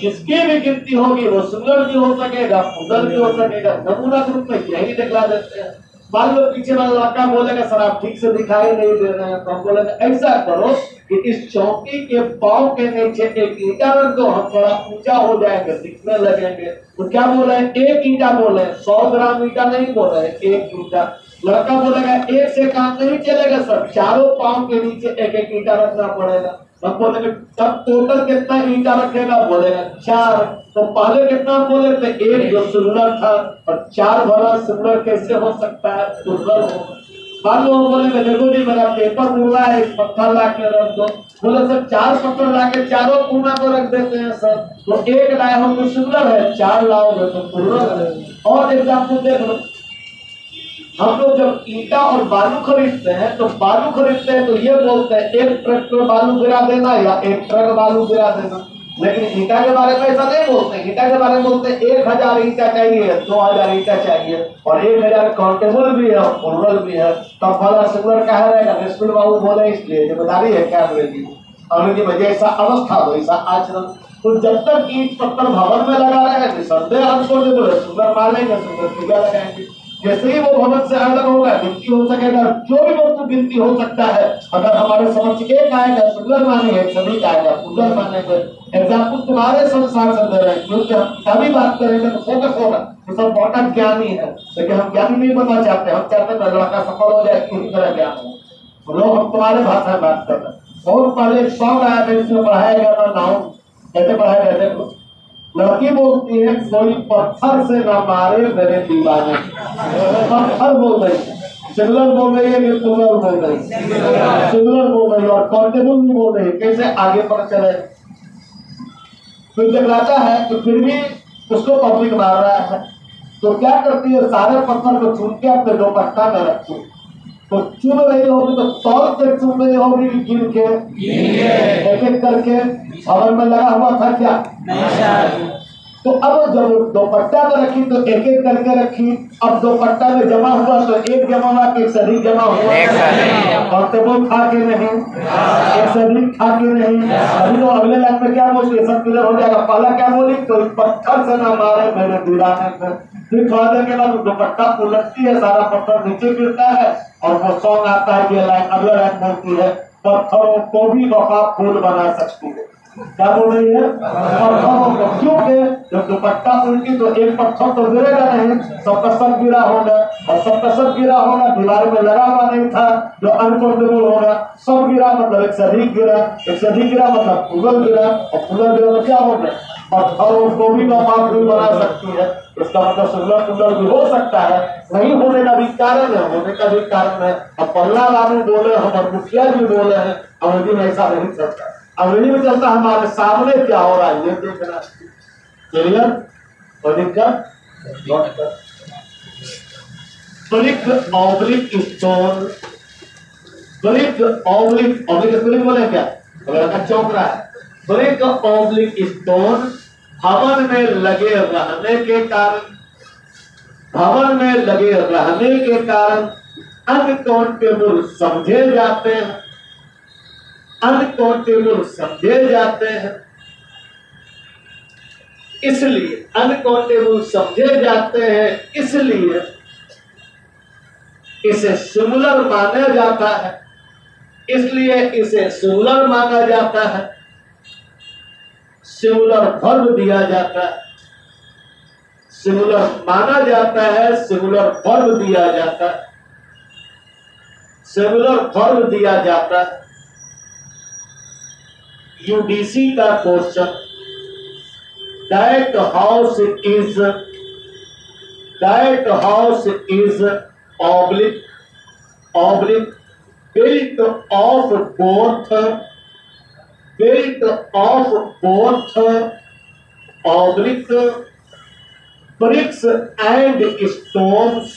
Speaker 2: जिसकी भी गिनती होगी वो सिमिलर भी हो सकेगा, उधर भी हो सकेगा। नमूना के रूप में यही दिखला देते हैं। मान लो पीछे वाला लड़का बोलेगा सर आप ठीक से दिखाई नहीं दे रहे हैं, तो हम बोलेंगे ऐसा करो कि इस चौकी के पांव के नीचे एक ईंटा रख दो, हम थोड़ा ऊंचा हो जाएंगे, दिखने लगेंगे। तो क्या बोले, एक ईंटा बोले, 100 ग्राम ईंटा नहीं बोले, एक ईंटा। लड़का बोलेगा एक से काम नहीं चलेगा सर, चारों पांव के नीचे एक एक ईंटा रखना पड़ेगा। हम बोलेंगे तब टोटल कितना ईंटा रखेगा, बोलेगा 4। तो पहले कितना बोले थे, एक जो सिमिलर था, और 4 भरा सिमिलर कैसे हो सकता है, सिमिलर हो। मान लो बोलेंगे देखो जी मेरा पेपर उड़ रहा है, एक पत्थर ला के रख दो। बोले सर 4 पत्थर ला के चारों कोना को रख देते हैं सर, तो एक लाए हो तो सिमिलर है, 4 लाओगे तो सिमिलर है। और एग्जाम्पल देख लो, हम लोग जब ईंटा और बालू खरीदते हैं तो बालू खरीदते हैं तो ये बोलते हैं एक ट्रक में बालू गिरा देना या एक ट्रक बालू गिरा देना। लेकिन ईंटा के बारे में ऐसा नहीं बोलते। ईंटा के बारे में बोलते हैं 1000 ईंटा चाहिए, 2000 ईंटा चाहिए, और 1000 काउंटेबल भी है और प्लूरल भी है। तब भला सिमिलर कहा रहेगा, रेस्टोरेंट बाबू बोले इसलिए जिम्मेदारी है क्या अंग्रेजी अंग्रेजी में जैसा अवस्था वैसा आचरण। तो जब तक ईंट पत्थर भवन में लगा रहेगा संदेह हमको सिमिलर मानेंगे, सिमिलर टीका लगाएंगे। जैसे ही वो भवन से अलग होगा गिनती हो सकेगा, जो भी वस्तु गिनती हो सकता है। अगर हमारे समझ एक आएगा सिमिलर मानेंगे, सभी आएगा प्लूरल मानेंगे। एग्जाम्पल तुम्हारे संसार से दे रहे हैं, क्योंकि हम तभी बात करेंगे तो फोकस होगा तो सब बहुत ज्ञानी है। लेकिन हम ज्ञानी नहीं बनना चाहते, हम चाहते हैं लड़का सफल हो जाए, किसी तरह ज्ञान हो। लोग हम तुम्हारे भाषा में बात कर रहे हैं। बहुत पहले एक सॉन्ग आया था, इसमें पढ़ाया गया था नाम, कैसे पढ़ाया गया था। लड़की बोलती है कोई पत्थर से न मारे मेरे दीवाने। पत्थर बोल रही है, सिमिलर बोल रही है कि प्लूरल बोल रही है, सिमिलर बोल रही है और काउंटेबल भी बोल रही है। कैसे आगे पर चले, फिर दिखलाता है तो फिर भी उसको पब्लिक मार रहा है। तो क्या करती है, सारे पत्थर को चुन के अपने दुपट्टा में रखती है। तो चुन रही होगी तो तौल से चुन रही होगी, गिन के एक एक करके। भवन में लगा हुआ था क्या, तो अब जब दुपट्टा में रखी तो एक एक करके रखी। अब दुपट्टा में जमा हुआ तो एक जमा हुआ कि एक से अधिक जमा हुआ, काउंटेबल खा के नहीं, एक से अधिक खा के नहीं। अभी तो अगले लाइन में क्या बोलती है, सब क्लियर हो जाएगा। पहला क्या बोली, कोई पत्थर से ना मारे मैंने दीवाने को। फिर थोड़ा देर के बाद दुपट्टा उलटती है, सारा पत्थर नीचे गिरता है और वो सॉन्ग आता है। ये लाइन अगला लाइन बोलती है, पत्थरों को भी वफा फूल बना सकती है। क्या बोल रही है, पत्थरों को। क्योंकि जब दुपट्टा उल्टी तो एक पत्थर तो गिरेगा नहीं, सबका सब गिरा होगा, और सबका सब गिरा होगा दीवार में लगा हुआ नहीं था जो अनकाउंटेबल होगा। सब गिरा मतलब एक से अधिक गिरा, एक से अधिक गिरा मतलब प्लूरल गिरा, और प्लूरल गिरा तो क्या हो गया, पत्थरों को भी माफी बना सकती है। इसका मतलब सिंगुलर प्लूरल भी हो सकता है, नहीं होने का भी कारण है, होने का भी कारण है। अब पल्ला बाबू बोले, हम मुखिया जी बोले हैं, अंग्रेजी में ऐसा नहीं चलता। अंग्रेजी में चलता हमारे सामने क्या हो रहा है ये देखना। क्लियर? और दिक्कत brick oblique stone, brick oblique stone बोले क्या? अगर चौक रहा है, ब्रिक ऑब्लिक स्टोन भवन में लगे रहने के कारण, भवन में लगे रहने के कारण अनकाउंटेबल समझे जाते हैं, अनकाउंटेबल समझे जाते हैं। इसलिए अनकाउंटेबल समझे जाते हैं, इसलिए इसे सिंगुलर माना जाता है, इसलिए इसे सिंगुलर माना जाता है। सिंगुलर वर्ब दिया जाता है, सिंगुलर माना जाता है, सिंगुलर वर्ब दिया जाता है, सिंगुलर वर्ब दिया जाता है। यूडीसी का question, that house is oblique built of both oblique bricks and stones,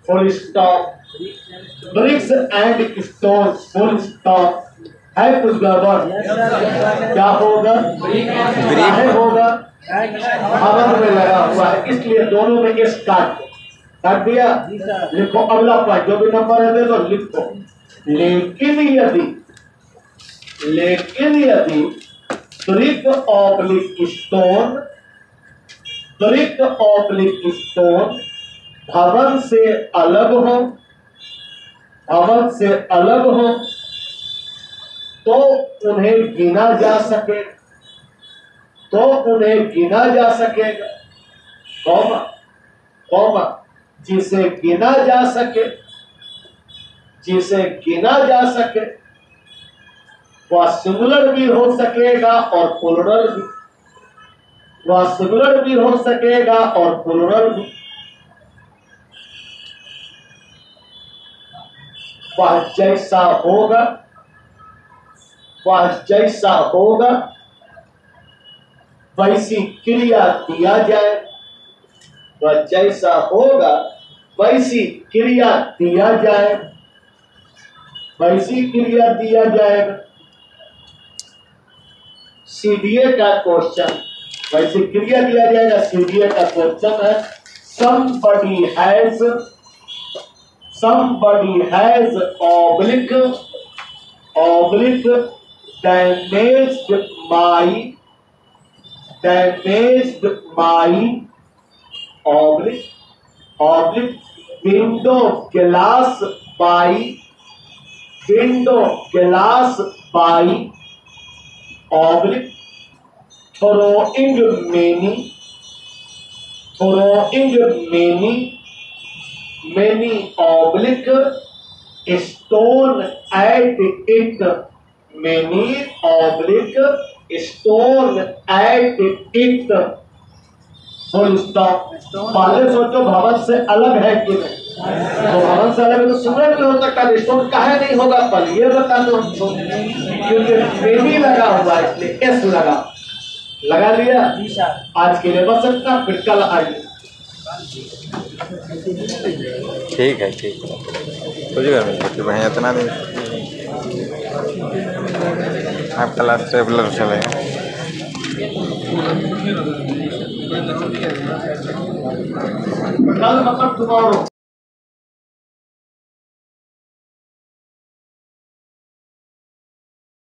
Speaker 2: full stop, bricks and stones, full stop। है कुछ गड़बड़? क्या होगा? ब्रिक होगा, भवन में लगा हुआ है, इसलिए दोनों में एस काट दिया। लिखो अगला पॉइंट, जो भी नंबर है दे दो, लिखो। लेकिन यदि ब्रिक ऑब्लिक स्टोन भवन से अलग हो, तो उन्हें गिना जा सकेगा, कौमा जिसे गिना जा सके वह सिंगुलर भी हो सकेगा और प्लूरल भी, वह सिंगुलर भी हो सकेगा और प्लूरल भी। वह जैसा होगा वैसी क्रिया दिया जाए, वह जैसा होगा वैसी क्रिया दिया जाएगा। सीडीए का क्वेश्चन, वैसी क्रिया दिया जाएगा। सीडीए का क्वेश्चन है, somebody has oblique damaged my oblique window glass by oblique throwing many oblique stone at it, full stop. पहले सोचो भवन से अलग है कि नहीं, तो भवन से अलग है तो सिंगुलर भी हो सकता है, स्टोन काहे नहीं होगा? पर ये बता दो हमको, क्योंकि मेनी लगा हुआ है इसलिए एस लगा लिया। आज के लिए बस इतना, फिर कल आइए।
Speaker 3: ठीक है कुछ घर में भाई इतना नहीं। आप क्लास ट्रेवलर चलेगा।
Speaker 2: कल मतलब टुमारो।